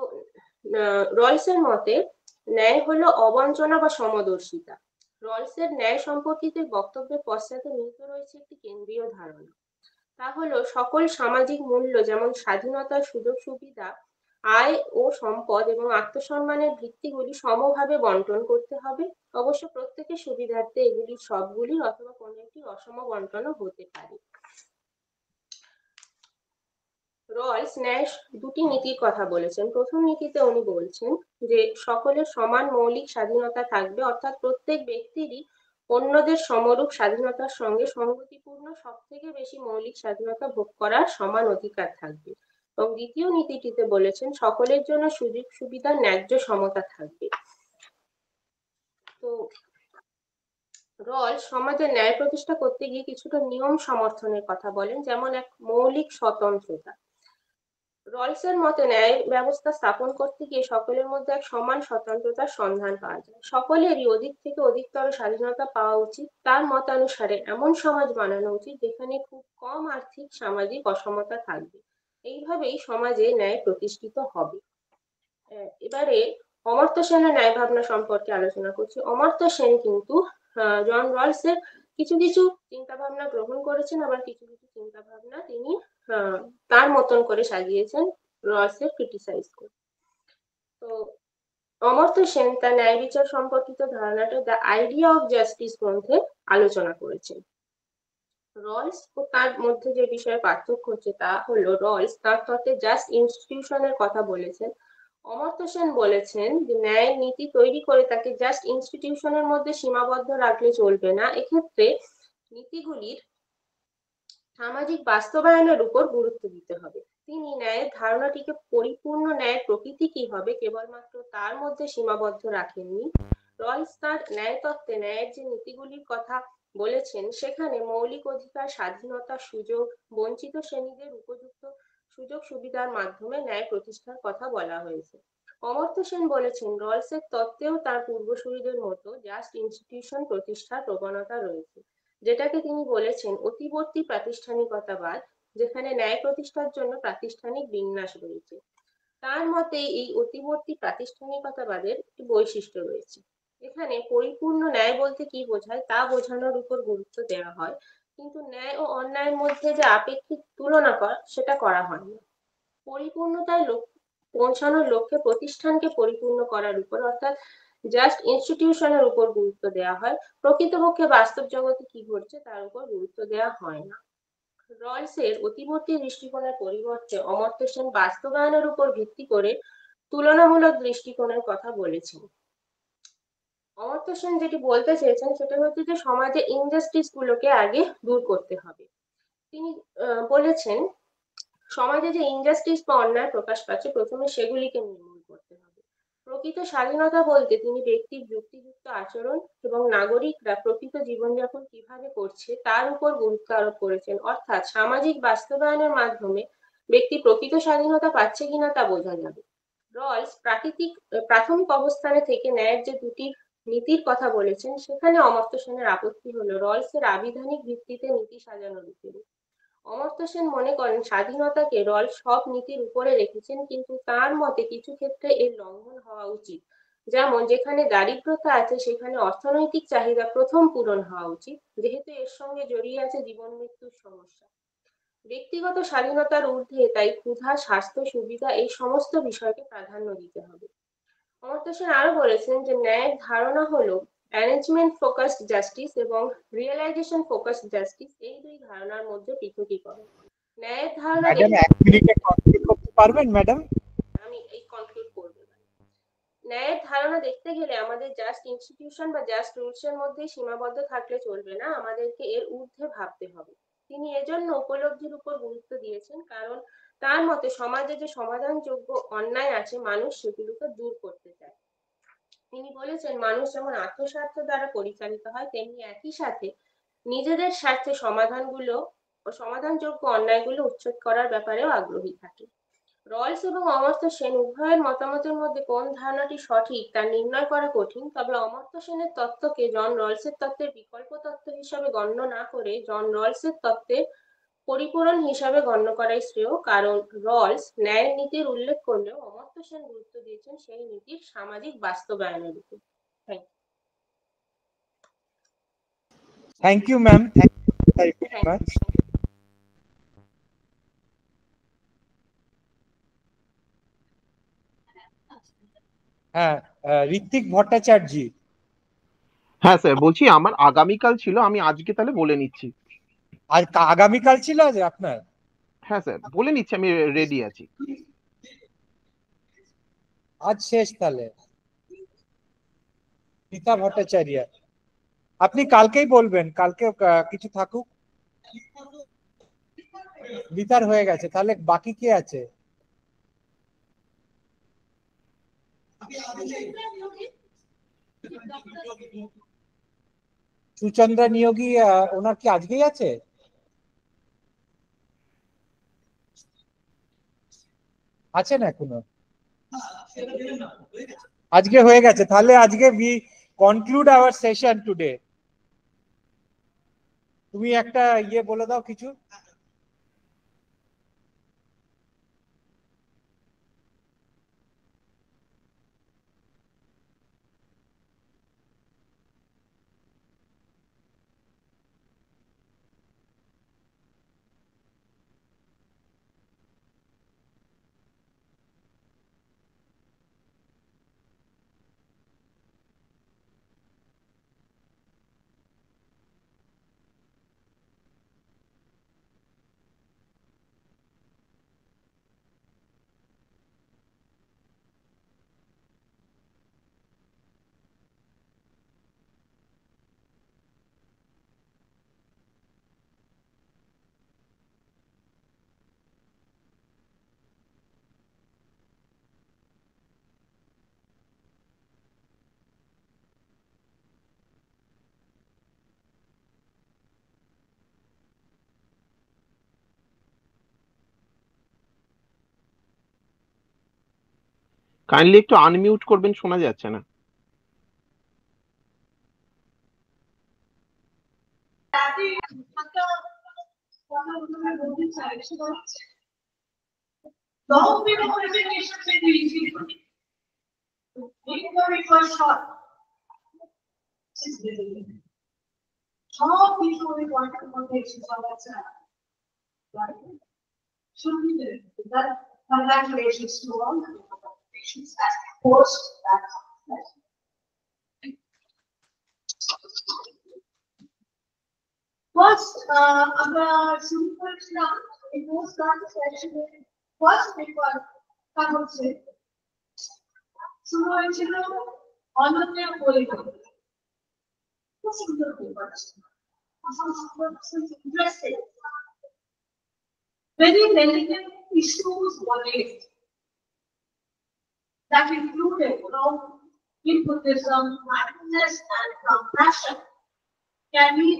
Speaker 9: রলসের মতে ন্যায় হলো অবঞ্চনা বা সমদর্শিতা। রলসের ন্যায় সম্পর্কিত বক্তব্যের পশ্চাতে নিহিত রয়েছে একটি কেন্দ্রীয় ধারণা, তা হলো সকল সামাজিক মূল্য যেমন স্বাধীনতা, সুযোগ সুবিধা, আয় ও সম্পদ এবং আত্মসম্মানের ভিত্তিগুলি সমভাবে বন্টন করতে হবে। অবশ্য প্রত্যেকের সুবিধার্থে এগুলি সবগুলি অথবা কোনো একটি অসম বন্টনও হতে পারে। রলস ন্যায় দুটি নীতির কথা বলেছেন। প্রথম নীতিতে উনি বলছেন যে সকলের সমান মৌলিক স্বাধীনতা থাকবে, অর্থাৎ প্রত্যেক ব্যক্তিরই অন্যদের সমরূপ স্বাধীনতার সঙ্গে সংগতিপূর্ণ সব থেকে বেশি মৌলিক স্বাধীনতা ভোগ করার সমান অধিকার থাকবে। এবং দ্বিতীয় নীতিটিতে বলেছেন সকলের জন্য সুযোগ সুবিধার ন্যায্য সমতা থাকবে। তো রলস সমাজে ন্যায় প্রতিষ্ঠা করতে গিয়ে কিছুটা নিয়ম সমর্থনের কথা বলেন, যেমন এক মৌলিক স্বতন্ত্রতা। রলসের মতে ন্যায় ব্যবস্থা স্থাপন করতে গিয়ে সকলের মধ্যে এক সমান স্বতন্ত্রতার সন্ধান পাওয়া যায়, সকলেরই অধিক থেকে অধিকতর স্বাধীনতা পাওয়া উচিত। তার মতানুসারে এমন সমাজ বানানো উচিত যেখানে খুব কম আর্থিক সামাজিক অসমতা থাকবে। এইভাবেই সমাজে ন্যায় প্রতিষ্ঠিত হবে। এবারে অমর্ত্য সেনের ন্যায় ভাবনা সম্পর্কে আলোচনা করছি। অমর্ত্য সেন কিন্তু জন রলসের কিছু কিছু চিন্তা ভাবনা গ্রহণ করেছেন, আবার কিছু কিছু চিন্তা ভাবনা তিনি তার মতন করে সাজিয়েছেন, রলসের ক্রিটিসাইজ করে। তো অমর্ত্য সেন তার ন্যায় বিচার সম্পর্কিত ধারণাটা দ্য আইডিয়া অফ জাস্টিস গ্রন্থে আলোচনা করেছেন। রলস ও তার মধ্যে যে বিষয়ে পার্থক্য হচ্ছে তা হলো, রলস তার তত্ত্বে জাস্ট ইনস্টিটিউশনের কথা বলেছেন, অমর্ত্য সেন বলেছেন যে ন্যায়ের নীতি তৈরি করে তাকে জাস্ট ইনস্টিটিউশনের মধ্যে সীমাবদ্ধ রাখলে চলবে না, এক্ষেত্রে নীতিগুলির সামাজিক বাস্তবায়নের উপর গুরুত্ব দিতে হবে। তিনি ন্যায়ের ধারণাটিকে পরিপূর্ণ ন্যায়ের প্রকৃতি কি হবে কেবলমাত্র তার মধ্যে সীমাবদ্ধ রাখেননি। রয়স তার ন্যায় তত্ত্বে ন্যায়ের যে নীতিগুলির কথা বলেছেন সেখানে মৌলিক অধিকার, স্বাধীনতা, সুযোগ, বঞ্চিত শ্রেণীদের উপযুক্ত সুযোগ সুবিধার মাধ্যমে ন্যায় প্রতিষ্ঠার কথা বলা হয়েছে। অমর্ত্য সেন বলেছেন রয়সের তত্ত্বেও তার পূর্বসূরীদের মতো জাস্ট ইনস্টিটিউশন প্রতিষ্ঠার প্রবণতা রয়েছে, যেটাকে তিনি বলেছেন অতিবর্তী প্রাতিষ্ঠানিকতাবাদ, যেখানে ন্যায় প্রতিষ্ঠার জন্য প্রাতিষ্ঠানিক বিন্যাস রয়েছে। তার মতে এই অতিবর্তী প্রাতিষ্ঠানিকতাবাদের একটি বৈশিষ্ট্য রয়েছে। এখানে পরিপূর্ণ ন্যায় বলতে কি বোঝায় তা বোঝানোর উপর গুরুত্ব দেওয়া হয়, কিন্তু ন্যায় ও অন্যায়ের মধ্যে যে আপেক্ষিক তুলনা করা সেটা করা হয় না। পরিপূর্ণতায় পৌঁছানোর লক্ষ্যে প্রতিষ্ঠানকে পরিপূর্ণ করার উপর অর্থাৎ জাস্ট ইনস্টিটিউশনের উপর গুরুত্ব দেওয়া হয়, প্রকৃতপক্ষে বাস্তব জগতে কি ঘটছে তার উপর গুরুত্ব দেওয়া হয় না। রয়সের অতিবর্তী দৃষ্টিকোণের পরিবর্তে অমর্ত্য সেন বাস্তবায়নের উপর ভিত্তি করে তুলনামূলক দৃষ্টিকোণের কথা বলেছেন। অমর্ত্য সেন যেটি বলতে চেয়েছেন সেটা হচ্ছে যে সমাজে ইনজাস্টিস গুলোকে আগে দূর করতে হবে। তিনি বলেছেন সমাজে যে ইনজাস্টিস বা অন্যায় প্রকাশ পাচ্ছে প্রথমে সেগুলিকে নির্মূল করতে হবে। প্রকৃত স্বাধীনতা বলতে তিনি ব্যক্তির যুক্তিযুক্ত আচরণ এবং নাগরিকরা প্রকৃত জীবনযাপন কিভাবে করছে তার উপর গুরুত্ব আরোপ করেছেন, অর্থাৎ সামাজিক বাস্তবায়নের মাধ্যমে ব্যক্তি প্রকৃত স্বাধীনতা পাচ্ছে কিনা তা বোঝা যাবে। রয়স প্রাথমিক অবস্থানে থেকে ন্যায়ের যে দুটি নীতির কথা বলেছেন সেখানে অমর্ত্য সেনের আপত্তি হলো রয়সের আবিধানিক ভিত্তিতে নীতি সাজানোর উপরে। অমর্ত্য সেন মনে করেন স্বাধীনতাকে রয়স সব নীতির উপরে রেখেছেন, কিন্তু তার মতে কিছু ক্ষেত্রে এর লঙ্ঘন হওয়া উচিত। যেমন যেখানে দারিদ্রতা আছে সেখানে অর্থনৈতিক চাহিদা প্রথম পূরণ হওয়া উচিত, যেহেতু এর সঙ্গে জড়িয়ে আছে জীবন মৃত্যুর সমস্যা। ব্যক্তিগত স্বাধীনতার ঊর্ধ্বে তাই ক্ষুধা, স্বাস্থ্য সুবিধা এই সমস্ত বিষয়কে প্রাধান্য দিতে হবে। অমর্ত্য সেন আরো বলেছেন যে ন্যায়ের ধারণা হলো অ্যারেঞ্জমেন্ট ফোকাসড জাস্টিস এবং রিয়েলাইজেশন ফোকাসড জাস্টিস, এই দুই ধারণার মধ্যে পৃথকীকরণ। ন্যায়ের ধারণা
Speaker 6: ম্যাডাম 1 মিনিটে কমপ্লিট করতে পারবেন ম্যাডাম?
Speaker 9: আমি এই কনক্লুড করব। ন্যায়ের ধারণা দেখতে গেলে আমাদের জাস্ট ইনস্টিটিউশন বা জাস্ট রুলস এর মধ্যে সীমাবদ্ধ থাকলে চলবে না, আমাদেরকে এর ঊর্ধ্বে ভাবতে হবে। তিনি এজন্য উপলব্ধির উপর গুরুত্ব দিয়েছেন, কারণ তার মতে সমাজে যে সমাধানযোগ্য অন্যায় আছে মানুষ সেগুলোকে দূর করতে চায়। তিনি বলেছেন মানুষ যেমন আত্মস্বার্থ দ্বারা পরিচালিত হয় তেমনি একই সাথে নিজেদের স্বার্থে সমাধানযোগ্য অন্যায়গুলো উচ্ছেদ করার ব্যাপারেও আগ্রহী থাকে। রয়স এবং অমর্ত্য সেন উভয়ের মতামতের মধ্যে কোন ধারণাটি সঠিক তা নির্ণয় করা কঠিন, তবে অমর্ত্য সেনের তত্ত্বকে জন রয়সের তত্ত্বের বিকল্প তত্ত্ব হিসাবে গণ্য না করে জন রয়সের তত্ত্বের পরিপূরণ হিসাবে গণ্য করাই শ্রেয়, কারণ রয়স ন্যায়ের নীতির উল্লেখ করলেও অমর্ত্য সেন গুরুত্ব দিয়েছেন সেই নীতির সামাজিক বাস্তবায়নের উপর।
Speaker 6: Thank you, ma'am. Thank you very much. হ্যাঁ, ঋত্বিক ভট্টাচার্য।
Speaker 10: হ্যাঁ স্যার, বলছি আমার আগামীকাল ছিল, আমি আজকে তাহলে বলে নিচ্ছি।
Speaker 6: আর আগামীকাল ছিল আজ আপনার?
Speaker 10: হ্যাঁ স্যার, বলে নিচ্ছি, আমি রেডি আছি।
Speaker 6: আজ শেষ তাহলে। রীতা ভট্টাচার্য, আপনি কালকেই বলবেন, কালকে কিছু থাকুক। রীতার হয়ে গেছে, তাহলে বাকি কে আছে? সুচন্দ্রা নিয়োগী, ওনার কি আজকেই আছে? আছেন এখনো? আজকে হয়ে গেছে, তাহলে আজকে we conclude our session today. তুমি একটা বলে দাও কিছু।
Speaker 10: কাইন্ডলি একটু আনমিউট করবেন, শোনা যাচ্ছে না।
Speaker 2: Long before presentations in the easy. Before it was short. How before we want to presentations on that side. Right? Should we do that? Congratulations to all the presentations as post that. First, our super class, it was that session. First paper, I would say. শুরু হয়েছিল অনন্যা বইতে খুব সুন্দর paper interesting very delicate issues were raised that included Buddhism, mindfulness and compassion can be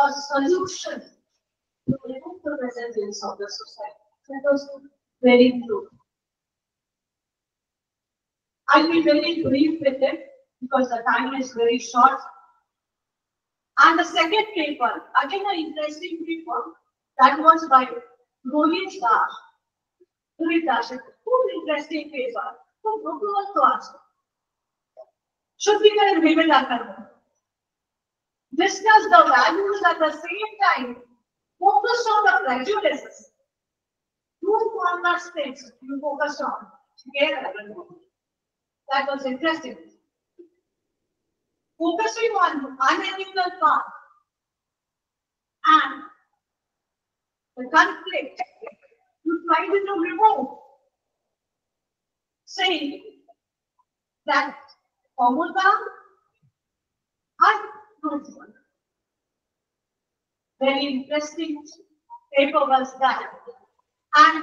Speaker 2: a solution to remove the resilience of the society. That was very true. I'll be very brief with it because the time is very short. And the second paper, again an interesting paper, that was by Rohit Das. Rohit Das, खूब interesting paper. तो बहुत तो आज should be very vivid आकर discuss the values at the same time, focus on the prejudices. Two cornerstones you focus on together. That was interesting. Focusing on unethical path and the conflict you try to remove, saying that formula and truthful. Very interesting paper was that. And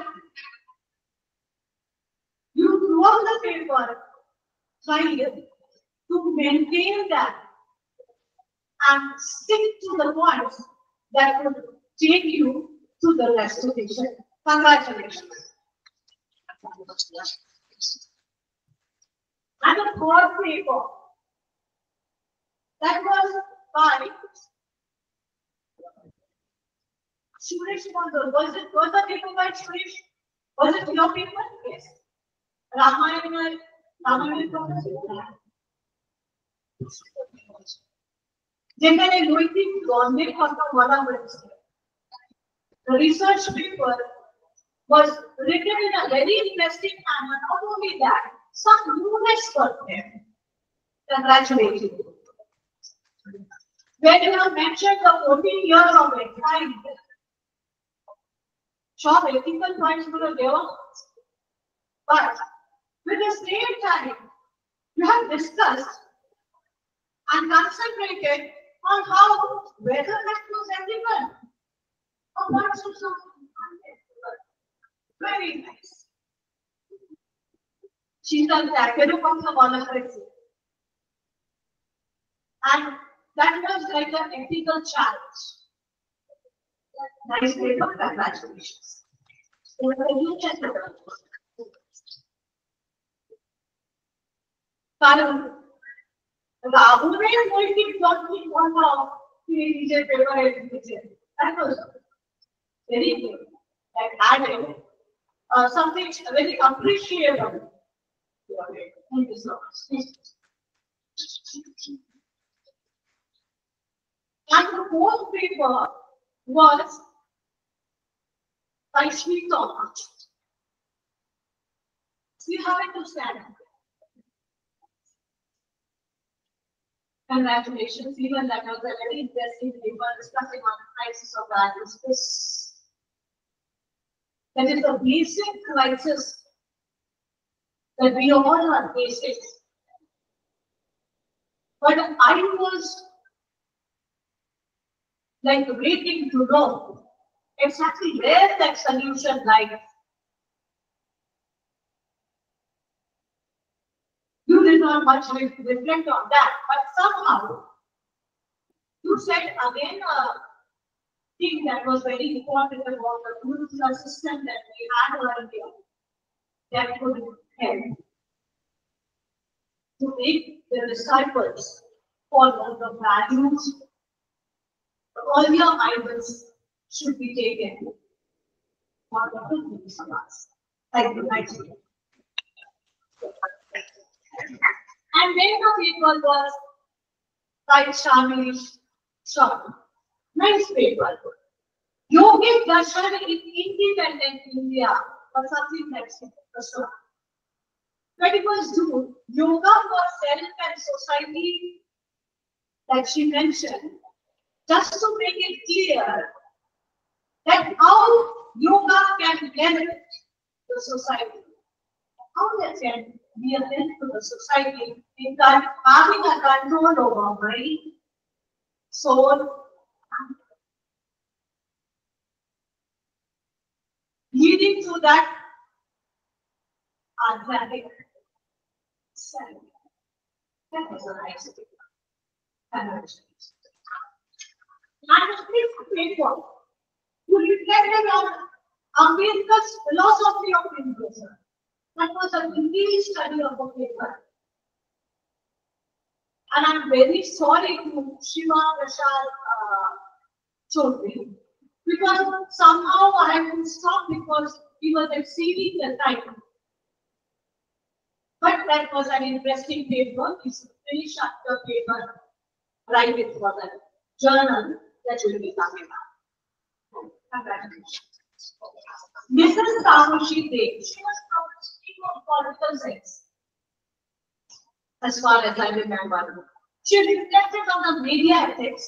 Speaker 2: you throughout the paper tried to maintain that and stick to the points that would take you to the restoration. Congratulations. And the third paper that was by Suresh Mandal. Was the paper by Suresh? Was it your paper? Yes. Ramayana. যেখানে নৈতিক দ্বন্দ্বের কথা বলা হয়েছে the research paper was written in a very interesting manner. Not only that, some newness was there. Congratulations. When you have mentioned the 14 years of exile, sure, ethical points were there, but with the same time, you have discussed and concentrated on how whether that was ethical or not so unethical. Very nice. Sheetal Thakur কথা বলা হয়েছে. And that was like an ethical challenge. Nice paper, congratulations. কারণ রাহুলের নৈতিক দ্বন্দ্বের কথা তিনি নিজের পেপারে লিখেছেন। That was very good. That added something very appreciable. Thank you so much. And the fourth paper was by Shweta. So you have it to stand. Congratulations, even that was a very interesting paper discussing on the crisis of values. That is the basic crisis that we all are facing. But I was like waiting to know exactly where that solution lies. You did not much reflect on that, but somehow you said again a thing that was very important about the political system that we had earlier that could help. make the disciples follow the values. The earlier idols should be taken for the good use of us. Like the Nigeria. And then the people was like Shamish Shah. Nice paper. Yogic Darshan in independent India was something like the 21st June, yoga for self and society that she mentioned, just to make it clear that how yoga can benefit the society, how it can be a help to the society in having a control over brain, soul, and leading to that athletic self. That was a nice thing. And this paper, you reflected on Ambedkar's philosophy of Hinduism. That was a detailed study of the paper. And I'm very sorry to Shiva Prasad Chaudhary, because somehow I had to stop because he was exceeding the time. But that was an interesting paper. We should finish up the paper, write it for the journal that will be coming up. Congratulations. Mrs. Tamushi Dev, she was from the stream of political science, as far as I remember. She reflected on the media ethics,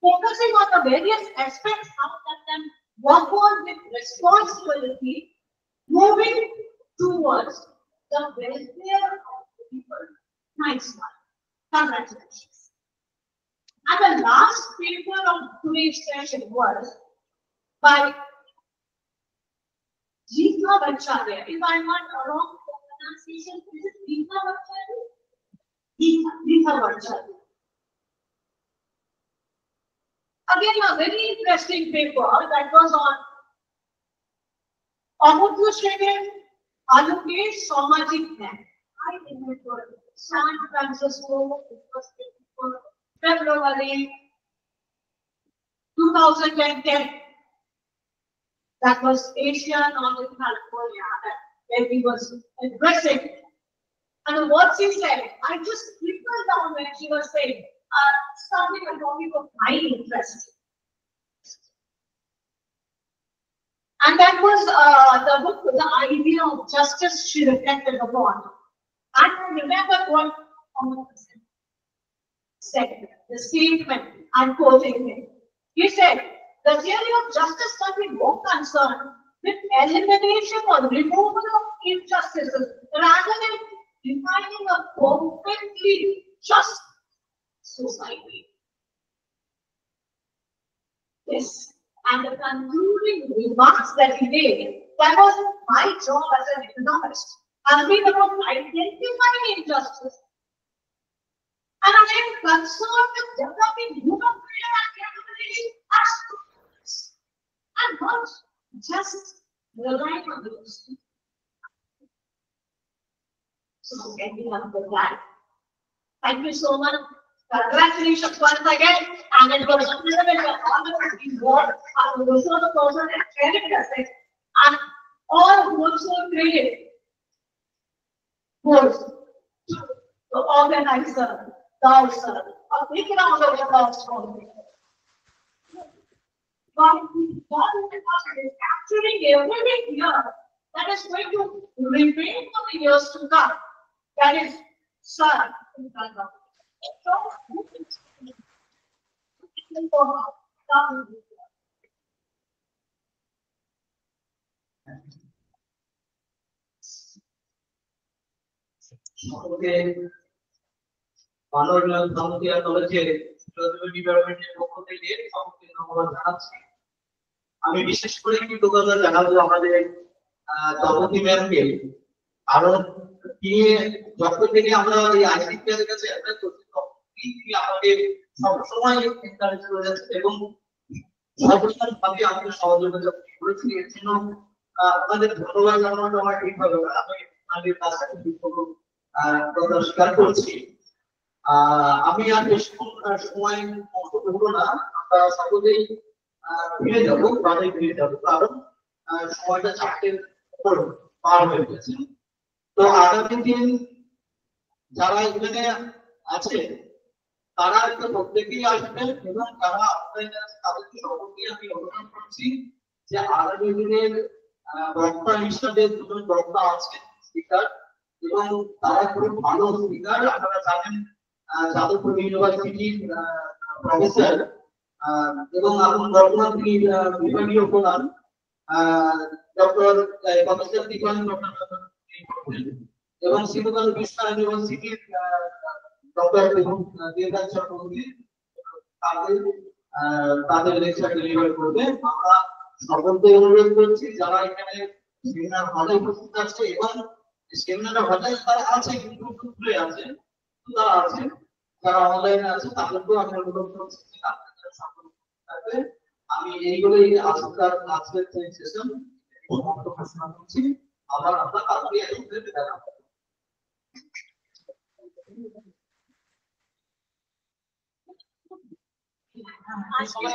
Speaker 2: focusing on the various aspects how that can work on with responsibility, moving towards the welfare of the people. Nice one. Congratulations. And the last paper of today's session was by Geeta Bhattacharya. If I'm not wrong for pronunciation, is it Geeta Bhattacharya? Geeta Bhattacharya. Again, a very interesting paper that was on Amutlu Shege Aluke Samajik Nya. I remember San Francisco, it was February 2010. That was Asia, Northern California, where he was addressing. And what she said, I just scribbled down when she was saying something a topic of my interest. And that was the book, The Idea of Justice, she reflected upon. And I remember what said, the statement, I'm quoting him. He said, the theory of justice can be more concerned with elimination or removal of injustices rather than defining a perfectly just society. Yes, and the concluding remarks that he made, that was my job as an economist. I've been about identifying injustice. And I am concerned with developing human freedom and capability as students, and not just relying on those. So, ending up with that. Thank you so much. Congratulations once again. And it was a privilege and honor to be born as a resource person and credit and all who also created goals to organizer, thou sir. A big round of applause for me. But what is capturing everything here that is going to remain for the years to come. That is Sir.
Speaker 3: আমি বিশেষ করে কৃতজ্ঞতা জানাবো আমাদের দমতি ম্যামকে, কারণ তিনি যখন থেকে আমরা এই আইসিপিএর কাছে অ্যাপ্লাই করছি তখন তিনি আমাদের সবসময় এনকারেজ করে যাচ্ছেন এবং সর্বসাধারণ ভাবে আমাদের সহযোগিতা করেছি। এর জন্য আপনাদের ধন্যবাদ জানানো আমার ঠিকভাবে আমি আমাদের কাছে কথা স্বীকার করছি। আমি আর বেশিক্ষণ সময় নষ্ট করবো না, আমরা সকলেই ফিরে যাবো, বাড়ি ফিরে যাবো, কারণ সময়টা 4টের উপর পার হয়ে গেছে। তো আগামী দিন যারা এখানে আছে তারা একটা প্রত্যেকেই আসবেন, এবং যারা অনলাইনে আছে তাদেরকে সকলকে আমি অনুরোধ করছি যে আগামী দিনের বক্তা হিসাবে দুজন বক্তা আছেন স্পিকার, এবং তারা খুব ভালো স্পিকার। আপনারা জানেন যাদবপুর ইউনিভার্সিটির প্রফেসর এবং এখন বর্তমান তিনি বিভাগীয় প্রধান ডক্টর প্রফেসর দীপান এবং সিন্ধুকানু বিশ্ব ইউনিভার্সিটির ডক্টর দেবদাস চক্রবর্তী তাদের লেকচার ডেলিভার করবে। আমরা সকলকে অনুরোধ করছি যারা এখানে সেমিনার হলে উপস্থিত আছে এবং সেমিনার হলে তারা আছে কিন্তু দূরে আছে, তারা আছে যারা অনলাইনে আছে তাদেরকেও আমি অনুরোধ করছি যে আপনারা সকল থাকবে। আমি এইগুলোই আজকের সেশন সমাপ্ত ঘোষণা করছি। আবার আমরা কালকে একসাথে দেখা হবে।
Speaker 2: আজকে